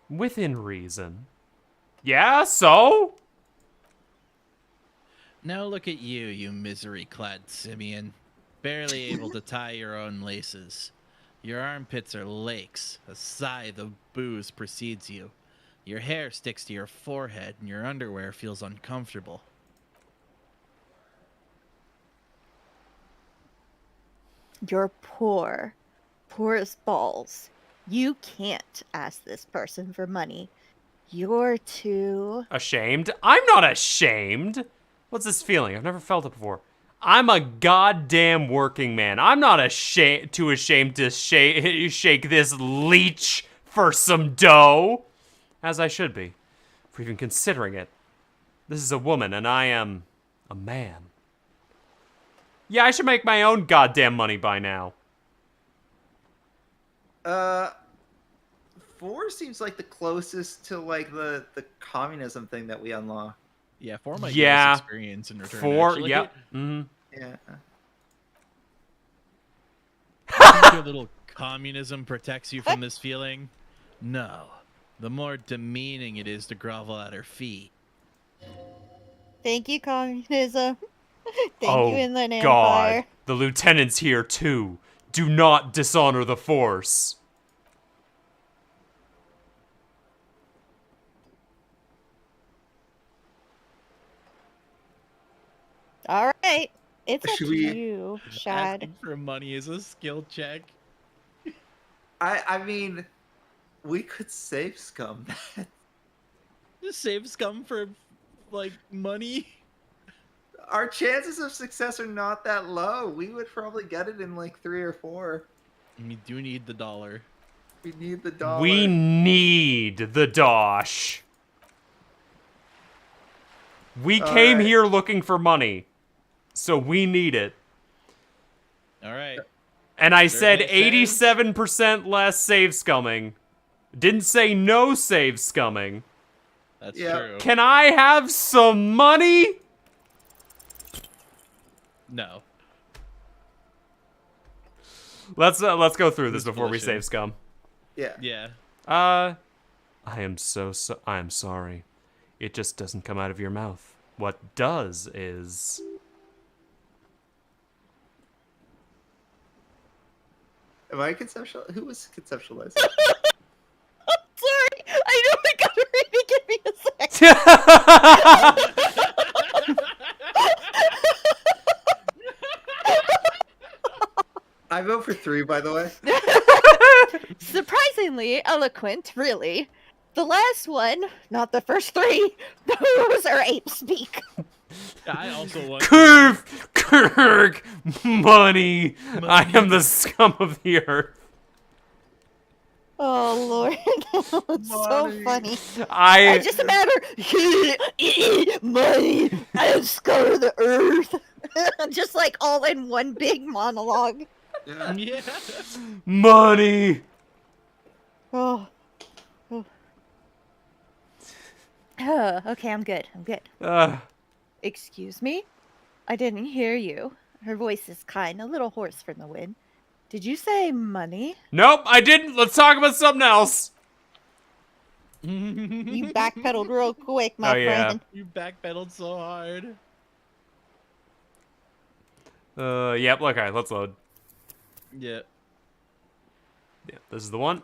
Within reason. Yeah, so? Now look at you, you misery-clad simian. Barely able to tie your own laces. Your armpits are lakes. A scythe of booze precedes you. Your hair sticks to your forehead, and your underwear feels uncomfortable. You're poor. Poor as balls. You can't ask this person for money. You're too... Ashamed? I'm not ashamed. What's this feeling? I've never felt it before. I'm a goddamn working man. I'm not ashamed to shake this leech for some dough. As I should be, for even considering it. This is a woman, and I am a man. Yeah, I should make my own goddamn money by now. 4 seems like the closest to like the communism thing that we unlock. Yeah, 4 might Yeah. give us experience in return. 4, actually. yep. Mm-hmm. Yeah. You think your little communism protects you from this feeling? No. The more demeaning it is to grovel at her feet. Thank you, communism. Thank Oh, you, Inland God. Empire. The lieutenant's here, too. Do not dishonor the Force. All right. It's up Should to we- you, Shad. Asking for money is a skill check. I mean, we could save scum that. Just save scum for, like, money. Our chances of success are not that low. We would probably get it in like 3 or 4. We do need the dollar. We need the dollar. We need the dosh. We came Alright. here looking for money. So we need it. All right. And I Sure said makes sense. 87% less save scumming. Didn't say no save scumming. That's Yeah. true. Can I have some money? No. Let's go through this Who's before we bullshit? save scum. Yeah. Yeah. I am I am sorry. It just doesn't come out of your mouth. What does is... Am I conceptual? Who was conceptualizing? Sorry, I know I got it ready. Give me a sec. I vote for 3, by the way. Surprisingly eloquent, really. The last one, not the first 3, those are ape speak. I also want. Kirk, money. I am the scum of the earth. Oh lord, that's so Money. funny. I Just a matter. Money. I am scum of the earth. Just like all in one big monologue. Yeah. Yeah. money. Oh. Okay, I'm good. I'm good. Excuse me? I didn't hear you. Her voice is kind, a little hoarse from the wind. Did you say money? Nope, I didn't. Let's talk about something else. You backpedaled real quick, my Oh, yeah. friend. You backpedaled so hard. Yep. Okay, let's load. Yeah. Yeah, this is the one.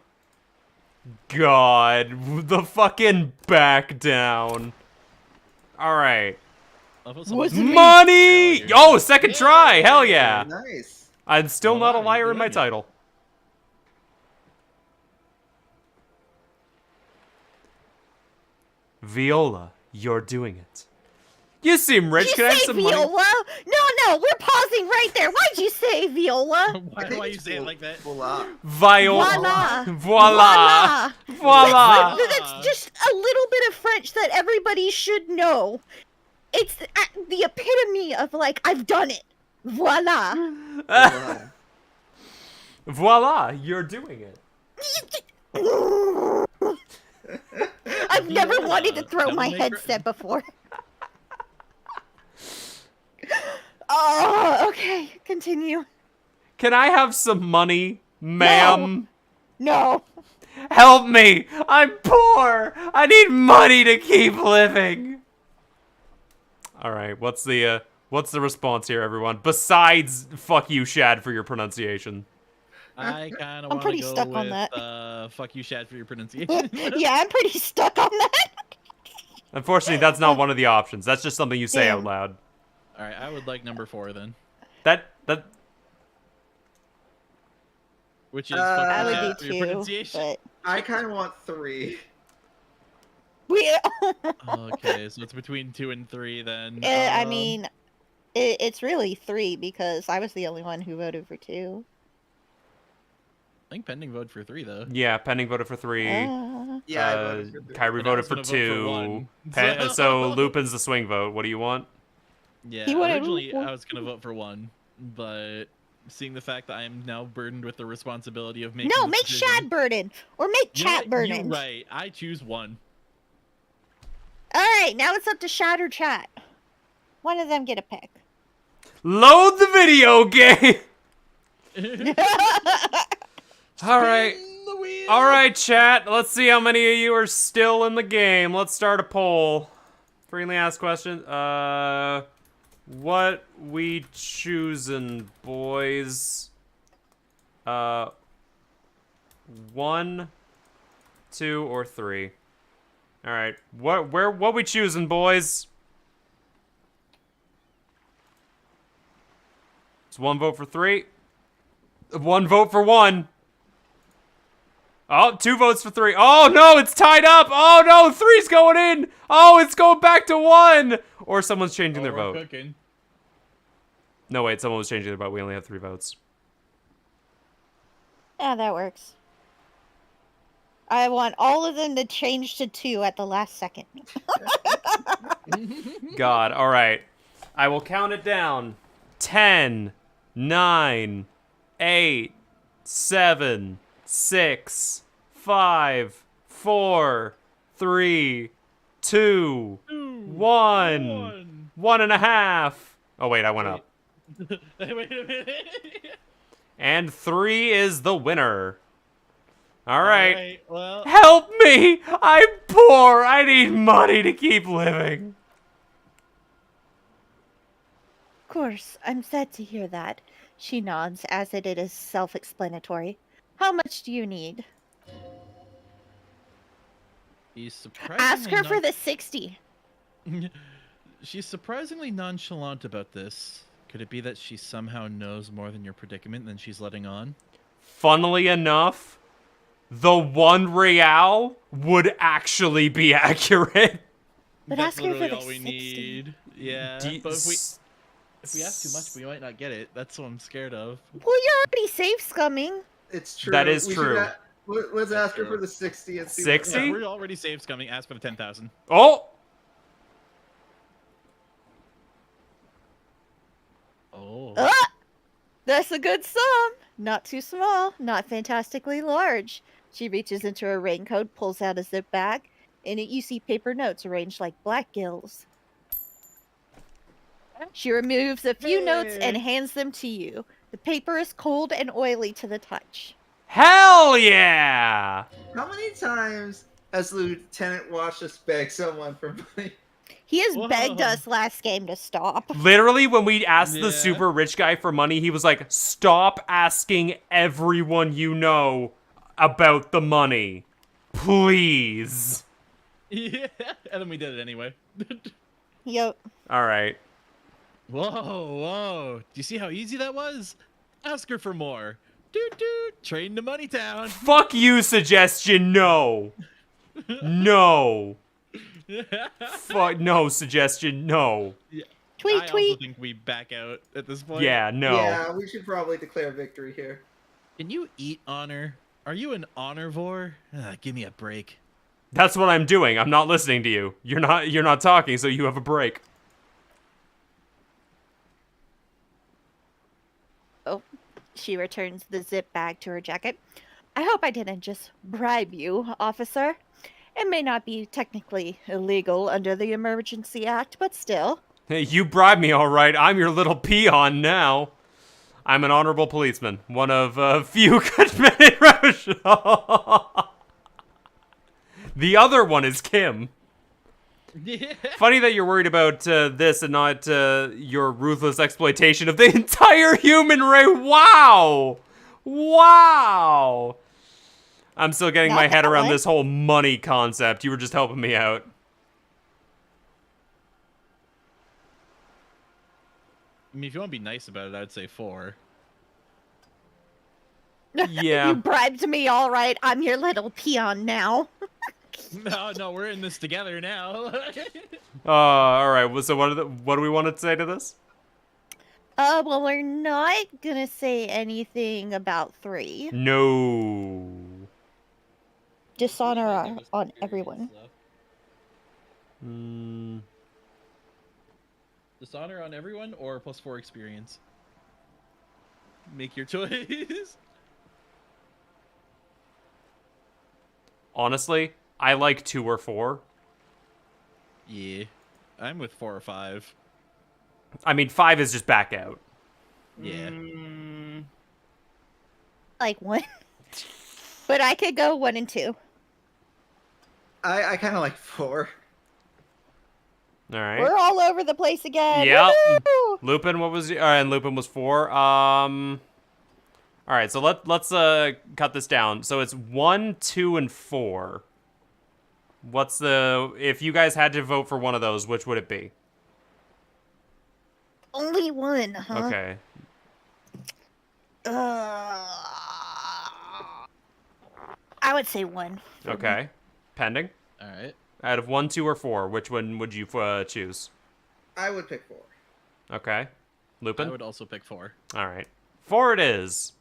God, the fucking back down. All right. Was it me? Money! Failure. Oh, second try! Hell yeah! Nice. I'm still not a Alright, liar good in my on you. title. Viola, you're doing it. You seem rich. Did Can you I have say some Viola? money? No, we're pausing right there. Why'd you say Viola? Why you say it like that? Voila. Viola. Voila. Voila. Voila. That's just a little bit of French that everybody should know. It's the epitome of like, I've done it. Voila. Voila. Voila, you're doing it. I've never Viola, wanted to throw my troublemaker. headset before. Oh, okay. Continue. Can I have some money, ma'am? No. Help me! I'm poor! I need money to keep living! Alright, what's the response here, everyone? Besides, fuck you, Shad, for your pronunciation. I kind of I'm want to pretty go stuck with, on that. fuck you, Shad, for your pronunciation. Yeah, I'm pretty stuck on that. Unfortunately, that's not one of the options. That's just something you say Damn. out loud. All right, I would like number 4 then, That which is I fuck I you, would Shad, would for do your too, pronunciation. but I kind of want 3. We. Okay, so it's between 2 and 3 then. I mean, it's really 3 because I was the only one who voted for 2. I think pending vote for 3 though. Yeah, Pending voted for 3. Yeah, I voted for 3. Kyrie And I voted was for gonna vote for 2. one, So Lupin's the swing vote. What do you want? Yeah, He wanted originally one. I was gonna vote for 1, but seeing the fact that I am now burdened with the responsibility of making No, this make decision- Shad burden or make You know Chat what? burden. You're right. I choose 1. All right, now it's up to Shad or Chat. One of them get a pick. Load the video game! Alright. Spin the wheel! Alright, chat. Let's see how many of you are still in the game. Let's start a poll. Freely asked question. What we choosing, boys? 1, 2, or 3? Alright. What we choosing, boys? It's 1 vote for 3. 1 vote for 1. Oh, 2 votes for 3. Oh, no, it's tied up. Oh, no, 3's going in. Oh, it's going back to 1. Or someone's changing their we're vote. cooking. No, wait, someone was changing their vote. We only have 3 votes. Yeah, that works. I want all of them to change to 2 at the last second. God, all right. I will count it down. 10, 9, 8, 7, 6, 5, 4, 3, 2, 1. 1.5. Oh, wait, I went up. Wait a minute. And 3 is the winner. All right. Alright, well, Help me! I'm poor. I need money to keep living. Of course, I'm sad to hear that. She nods, as it is self-explanatory. How much do you need? he's surprisingly Ask her for the 60. She's surprisingly nonchalant about this. Could it be that she somehow knows more than your predicament than she's letting on? Funnily enough, the 1 real would actually be accurate. But That's ask her for literally the all we 60. need. Yeah, Do you- but if we ask too much, we might not get it. That's what I'm scared of. Well, you're already safe scumming. It's true. That is We should true. let's ask her true. for the 60 and see. 60? Yeah, See? we're already safe scumming. Ask for the 10,000. Oh! Oh. That's a good sum. Not too small, not fantastically large. She reaches into her raincoat, pulls out a zip bag. In it, you see paper notes arranged like black gills. She removes a few notes and hands them to you. The paper is cold and oily to the touch. Hell yeah! How many times has Lieutenant watched us beg someone for money? He has Whoa. begged us last game to stop. Literally, when we asked Yeah. the super rich guy for money, he was like, stop asking everyone you know about the money. Please. Yeah, and then we did it anyway. Yep. All right. Whoa. Do you see how easy that was? Ask her for more. Doot doot. Train to Money Town. Fuck you, suggestion. No. No. Fuck no, suggestion. No. Tweet, I tweet. also think we back out at this point. Yeah, no. Yeah, we should probably declare victory here. Can you eat honor? Are you an honorvore? Give me a break. That's what I'm doing. I'm not listening to you. You're not talking, so you have a break. Oh, she returns the zip bag to her jacket. I hope I didn't just bribe you, officer. It may not be technically illegal under the Emergency Act, but still. Hey, you bribed me all right. I'm your little peon now. I'm an honorable policeman. One of a few good men in Russia. The other one is Kim. Yeah. Funny that you're worried about this and not your ruthless exploitation of the entire human race. Wow! Wow! I'm still getting Not my head that around one. this whole money concept. You were just helping me out. I mean, if you want to be nice about it, I'd say 4. Yeah. You bribed me, all right. I'm your little peon now. No, we're in this together now. All right. Well, so what do we want to say to this? Well, we're not gonna say anything about 3. No. Dishonor on everyone. Mm, Dishonor on everyone or +4 experience? Make your choice. honestly, I like 2 or 4. Yeah, I'm with 4 or 5. I mean, 5 is just back out. Yeah. Like 1. But I could go 1 and 2. I kind of like 4. All right. We're all over the place again. Yeah. Woo! Lupin, what was and Lupin was 4. All right, so let's cut this down. So it's 1, 2, and 4. What's the if you guys had to vote for one of those, which would it be? Only 1, huh? Okay. I would say 1. Okay. Pending. All right. Out of 1, 2, or 4, which one would you choose? I would pick 4. Okay. I Lupin? would also pick 4. All right. 4 it is.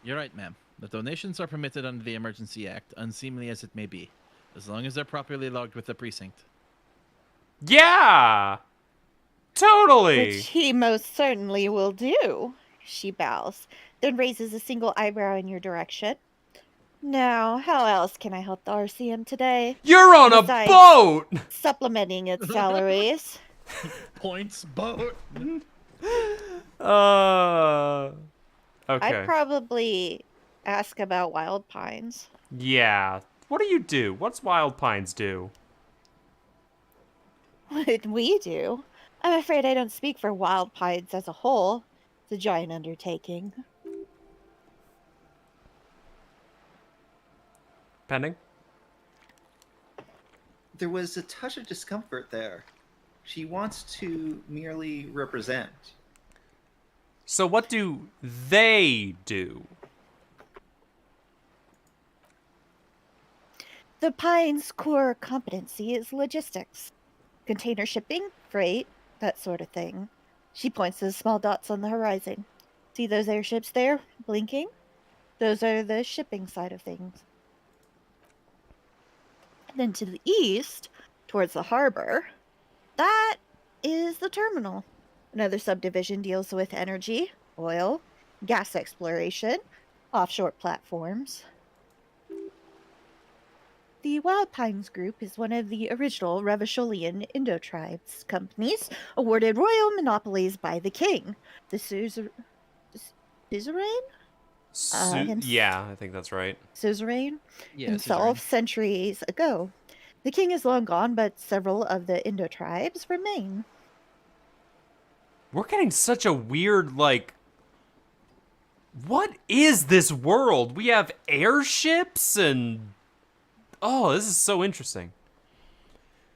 You're right, ma'am. The donations are permitted under the Emergency Act, unseemly as it may be, as long as they're properly logged with the precinct. Yeah! Totally! Which he most certainly will do. She bows, then raises a single eyebrow in your direction. Now, how else can I help the RCM today? You're on a Besides- boat! Supplementing its salaries. Points boat. Okay. I'd probably ask about Wild Pines. Yeah. What do you do? What's Wild Pines do? What did we do? I'm afraid I don't speak for Wild Pines as a whole. It's a giant undertaking. Pending? There was a touch of discomfort there. She wants to merely represent. So what do they do? The Pines' core competency is logistics. Container shipping, freight, that sort of thing. She points to the small dots on the horizon. See those airships there, blinking? Those are the shipping side of things. And then to the east, towards the harbor, that is the terminal. Another subdivision deals with energy, oil, gas exploration, offshore platforms. The Wild Pines Group is one of the original Revacholian Indo-Tribes companies awarded royal monopolies by the king, the suzerain? Yeah, I think that's right. Suzerain Yeah, himself centuries ago. The king is long gone, but several of the Indo-Tribes remain. We're getting such a weird, like... What is this world? We have airships and... Oh, this is so interesting.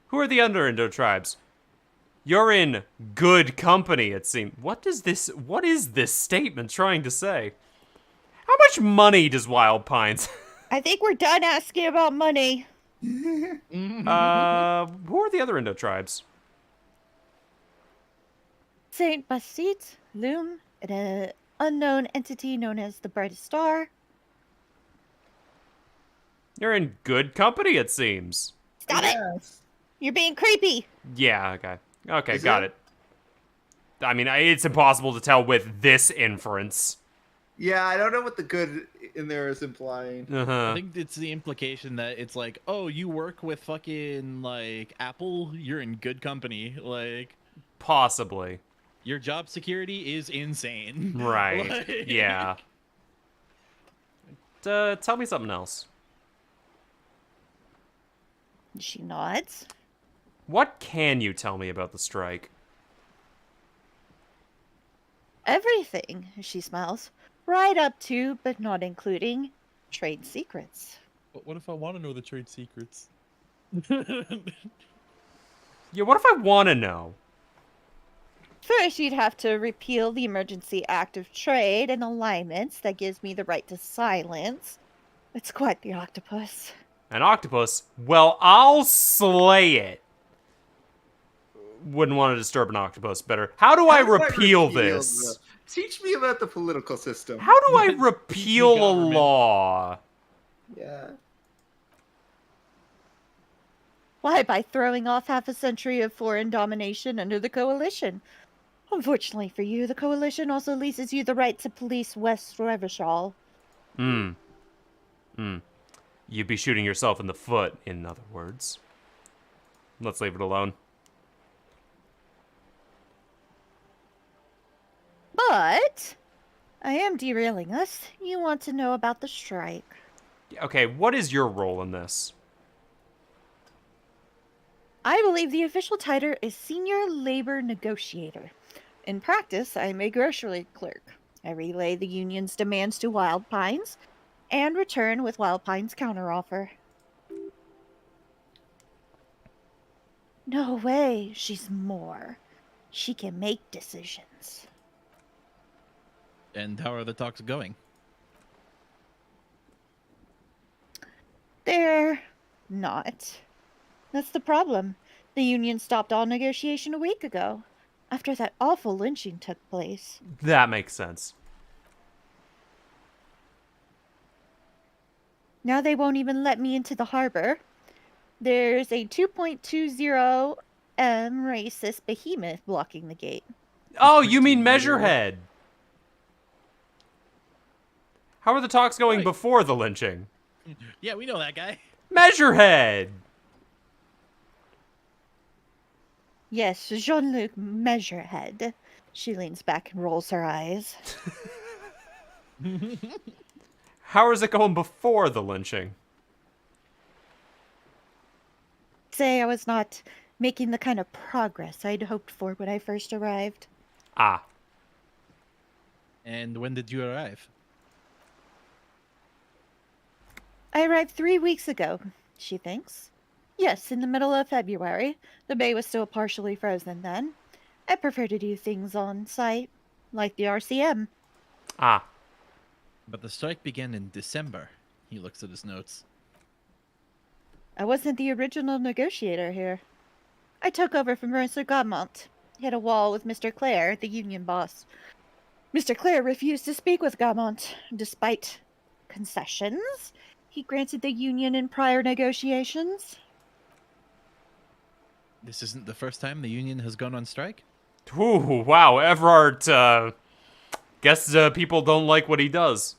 Who are the Indo tribes? You're in good company, it seems. What is this statement trying to say? How much money does Wild Pines? I think we're done asking about money. Who are the other Indo tribes? Saint Basit, Loom, and an unknown entity known as the Brightest Star. You're in good company, it seems. Stop it! You're being creepy. Yeah, okay. Okay, Is got it? it. I mean, it's impossible to tell with this inference. Yeah, I don't know what the good in there is implying. I Uh-huh. think it's the implication that it's like, oh, you work with fucking like Apple, you're in good company. Like Possibly. your job security is insane. Right. Like- Yeah. Tell me something else. She nods. What can you tell me about the strike? Everything, she smiles. Right up to, but not including, trade secrets. But what if I want to know the trade secrets? Yeah, what if I want to know? First, you'd have to repeal the Emergency Act of Trade and Alignments that gives me the right to silence. It's quite the octopus. An octopus? Well, I'll slay it. Wouldn't want to disturb an octopus better. How do I repeal this? Teach me about the political system. How do I Yes, repeal a government. law? Yeah. Why, by throwing off half a century of foreign domination under the Coalition. Unfortunately for you, the Coalition also leases you the right to police West Revachol. You'd be shooting yourself in the foot, in other words. Let's leave it alone. But I am derailing us. You want to know about the strike. Okay, what is your role in this? I believe the official title is Senior Labor Negotiator. In practice, I am a grocery clerk. I relay the union's demands to Wild Pines and return with Wild Pines' counteroffer. No way, she's more. She can make decisions. And how are the talks going? They're not. That's the problem. The union stopped all negotiation a week ago, after that awful lynching took place. That makes sense. Now they won't even let me into the harbor. There's a 2.20 racist behemoth blocking the gate. Oh, you mean Measurehead. How are the talks going Right. before the lynching? Yeah, we know that guy. Measurehead! Yes, Jean-Luc Measurehead. She leans back and rolls her eyes. How is it going before the lynching? Say I was not making the kind of progress I'd hoped for when I first arrived. Ah. And when did you arrive? I arrived 3 weeks ago, she thinks. Yes, in the middle of February. The bay was still partially frozen then. I prefer to do things on site, like the RCM. Ah. But the strike began in December. He looks at his notes. I wasn't the original negotiator here. I took over from Mercer Gaumont. Hit a wall with Mr. Clare, the union boss. Mr. Clare refused to speak with Gaumont, despite concessions he granted the union in prior negotiations. This isn't the first time the union has gone on strike? Ooh, wow, Everard, guess people don't like what he does.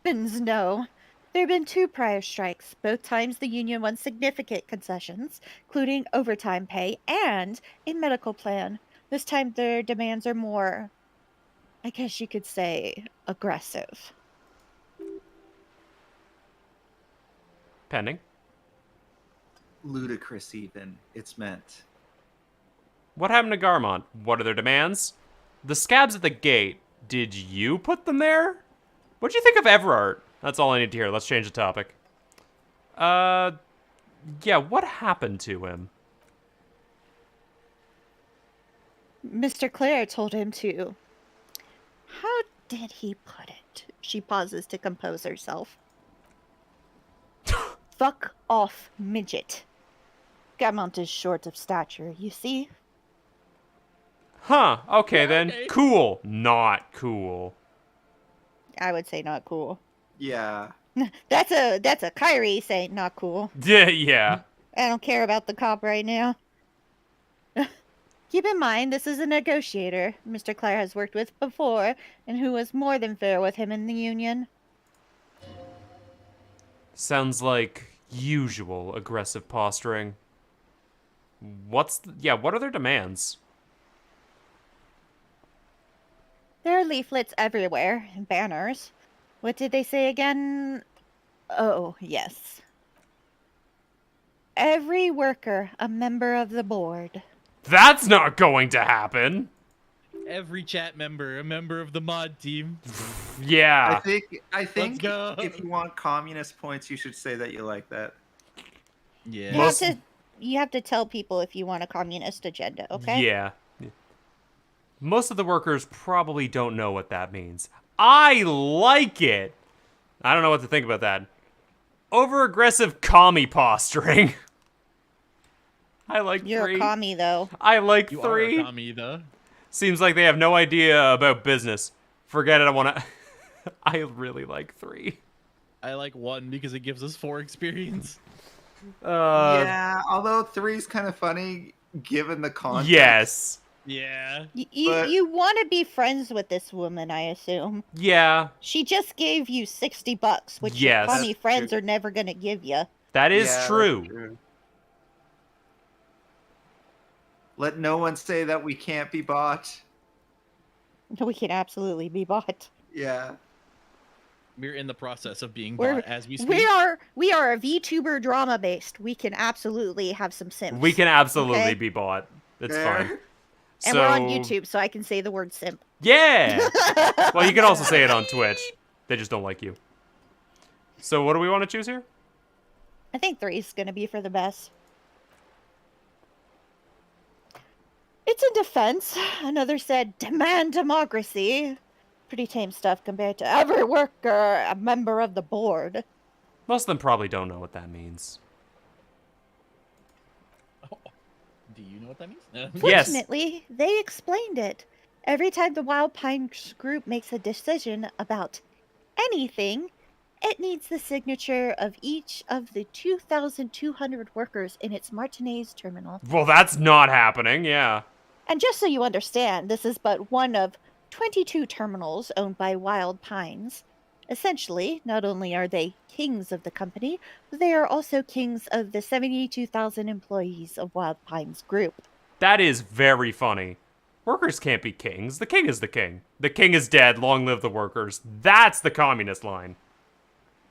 Heavens no. There have been 2 prior strikes. Both times the union won significant concessions, including overtime pay and a medical plan. This time their demands are more, I guess you could say, aggressive. Pending. Ludicrous, even. It's meant. What happened to Garmont? What are their demands? The scabs at the gate. Did you put them there? What'd you think of Everard? That's all I need to hear. Let's change the topic. Yeah, what happened to him? Mr. Clare told him to. How did he put it? She pauses to compose herself. Fuck off, midget. Gaumont is short of stature, you see? Huh, okay Yeah, then. okay. Cool. Not cool. I would say not cool. Yeah. That's a Kyrie saying not cool. Yeah. I don't care about the cop right now. Keep in mind, this is a negotiator Mr. Clare has worked with before, and who was more than fair with him in the union. Sounds like usual aggressive posturing. What are their demands? There are leaflets everywhere, and banners. What did they say again? Oh, yes. Every worker a member of the board. That's not going to happen. Every chat member, a member of the mod team. Yeah. I think go. if you want communist points, you should say that you like that. Yeah. You have to tell people if you want a communist agenda, okay? Yeah. Most of the workers probably don't know what that means. I like it. I don't know what to think about that. Over-aggressive commie posturing. I like You're 3. a commie, though. I like You 3. are a commie, though. Seems like they have no idea about business. Forget it, I wanna... I really like 3. I like 1 because it gives us 4 experience. Yeah, although 3's kind of funny given the context. Yes. Yeah. But- You want to be friends with this woman, I assume. Yeah, She just gave you $60, which your Yes. commie That's friends true. are never gonna give you. that is Yeah, that's true. Let no one say that we can't be bought. We can absolutely be bought. Yeah. We're in the process of being We're- bought as we speak. We are a VTuber drama based. We can absolutely have some simps. We can absolutely Okay. be bought. It's There. fine. And we're on YouTube, so I can say the word simp. Yeah! Well, you can also say it on Twitch. They just don't like you. So what do we want to choose here? I think 3 is gonna be for the best. It's in defense. Another said, demand democracy. Pretty tame stuff compared to every worker, a member of the board. Most of them probably don't know what that means. Do you know what that means? Yes. Fortunately, they explained it. Every time the Wild Pines group makes a decision about anything, it needs the signature of each of the 2,200 workers in its Martinez terminal. Well, that's not happening, yeah. And just so you understand, this is but one of 22 terminals owned by Wild Pines. Essentially, not only are they kings of the company, but they are also kings of the 72,000 employees of Wild Pines Group. That is very funny. Workers can't be kings. The king is the king. The king is dead. Long live the workers. That's the communist line.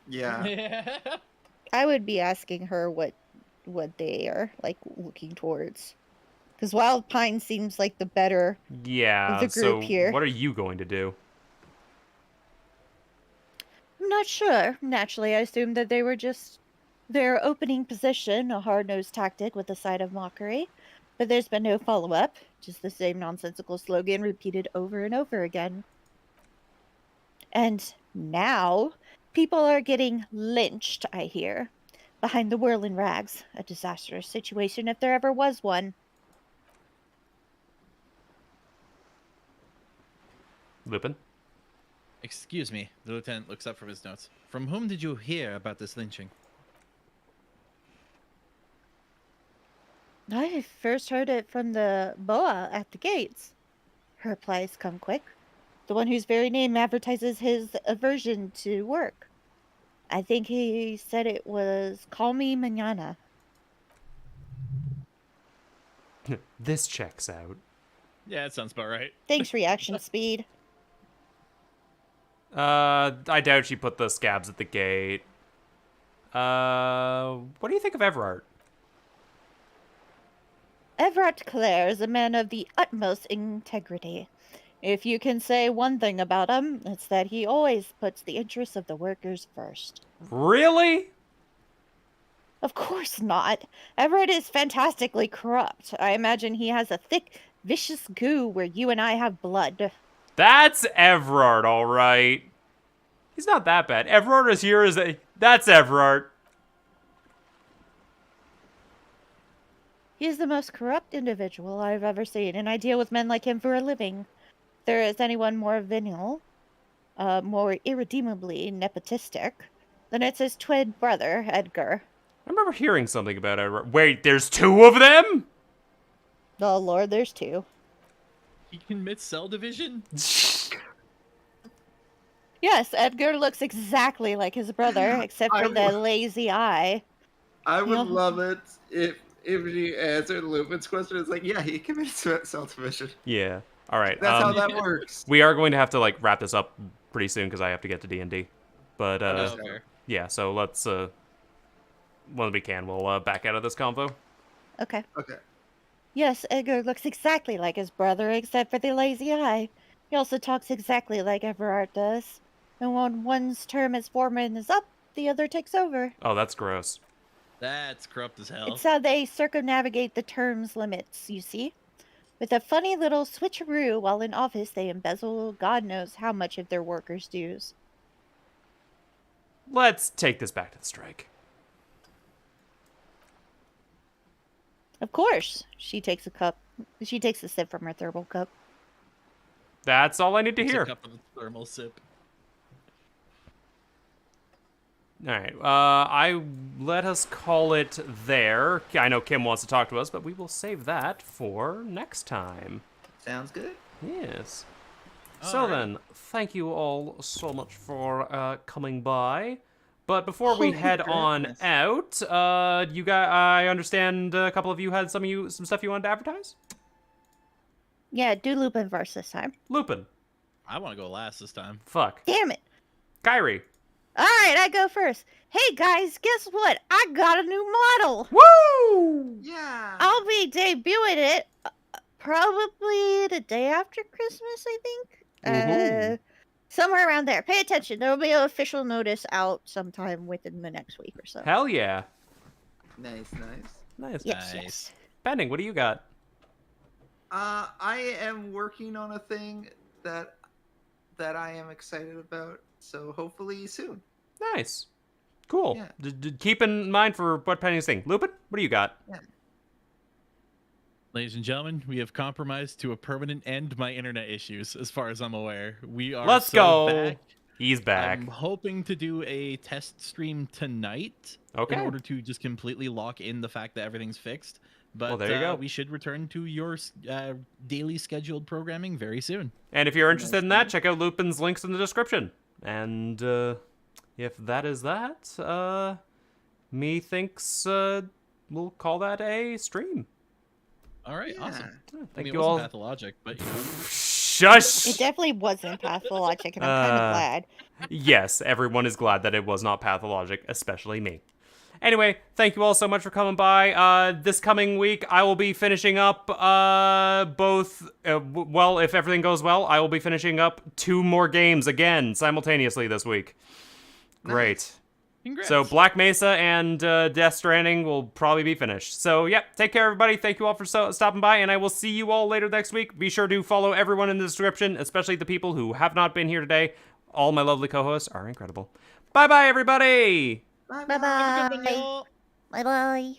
Yeah. I would be asking her what they are like looking towards, because Wild Pine seems like the better. Yeah, The so group here. what are you going to do? I'm not sure. Naturally, I assumed that they were just their opening position, a hard-nosed tactic with a side of mockery. But there's been no follow-up, just the same nonsensical slogan repeated over and over again. And now, people are getting lynched, I hear, behind the whirling rags. A disastrous situation if there ever was one. Lupin? Excuse me. The lieutenant looks up from his notes. From whom did you hear about this lynching? I first heard it from the boa at the gates. Her replies come quick. The one whose very name advertises his aversion to work. I think he said it was call me mañana. This checks out. Yeah, that sounds about right. Thanks, reaction speed. I doubt she put the scabs at the gate. What do you think of Everard? Everett Clare is a man of the utmost integrity. If you can say one thing about him, it's that he always puts the interests of the workers first. Really? Of course not. Everett is fantastically corrupt. I imagine he has a thick, vicious goo where you and I have blood. That's Everard, all right. He's not that bad. Everard is here as a... That's Everard. He is the most corrupt individual I've ever seen, and I deal with men like him for a living. If there is anyone more venal, more irredeemably nepotistic, then it's his twin brother, Edgar. I remember hearing something about Everard. Wait, there's 2 of them? Oh lord, there's 2. He commits cell division? Yes, Edgar looks exactly like his brother, except I for the would- lazy eye. I would Yeah. love it if she answered Lupin's question. It's like, yeah, he committed self-division. Yeah. All right. That's how that works. We are going to have to like wrap this up pretty soon because I have to get to D&D. But Oh, fair. yeah, so let's when we can, we'll back out of this convo. Okay. Okay. Yes, Edgar looks exactly like his brother, except for the lazy eye. He also talks exactly like Everard does. And when one's term as foreman is up, the other takes over. Oh, that's gross. That's corrupt as hell. It's how they circumnavigate the term's limits, you see. With a funny little switcheroo, while in office they embezzle God knows how much of their workers' dues. let's take this back to the strike. Of course. She takes a cup. She takes a sip from her thermal cup. That's all I need to It's hear. a cup of thermal sip. All right. Let us call it there. I know Kim wants to talk to us, but we will save that for next time. Sounds good. Yes. So then, thank you all so much for coming by. But before we head on out, you guys, I understand a couple of you had some stuff you wanted to advertise. Yeah, do Lupin verse this time. Lupin. I want to go last this time. Fuck. Damn it. Kyrie. All right, I go first. Hey guys, guess what? I got a new model. Woo! Yeah. I'll be debuting it probably the day after Christmas, I think. Woohoo. Somewhere around there. Pay attention. There will be an official notice out sometime within the next week or so. Hell yeah. Nice. Nice. Yes, Nice. yes. Bending, what do you got? I am working on a thing that I am excited about. So hopefully soon. Nice. Cool. Yeah. Keep in mind for what Penny's saying. Lupin, what do you got? Yeah. Ladies and gentlemen, we have compromised to a permanent end my internet issues, as far as I'm aware. We are Let's so go. back. He's back. I'm hoping to do a test stream tonight Okay. in order to just completely lock in the fact that everything's fixed. But Well, there you go. we should return to your daily scheduled programming very soon. And if you're interested in that, check out Lupin's links in the description. And if that is that, methinks we'll call that a stream. All right, awesome. Thank It you wasn't all. pathologic, but Shush! It definitely wasn't pathologic, and I'm kind of glad. Yes, everyone is glad that it was not pathologic, especially me. Anyway, thank you all so much for coming by. This coming week, I will be finishing up both. Well, if everything goes well, I will be finishing up 2 more games again simultaneously this week. Great. congrats. So Black Mesa and Death Stranding will probably be finished. So, yep, take care, everybody. Thank you all for stopping by, and I will see you all later next week. Be sure to follow everyone in the description, especially the people who have not been here today. All my lovely co-hosts are incredible. Bye-bye, everybody! Bye-bye. Bye-bye.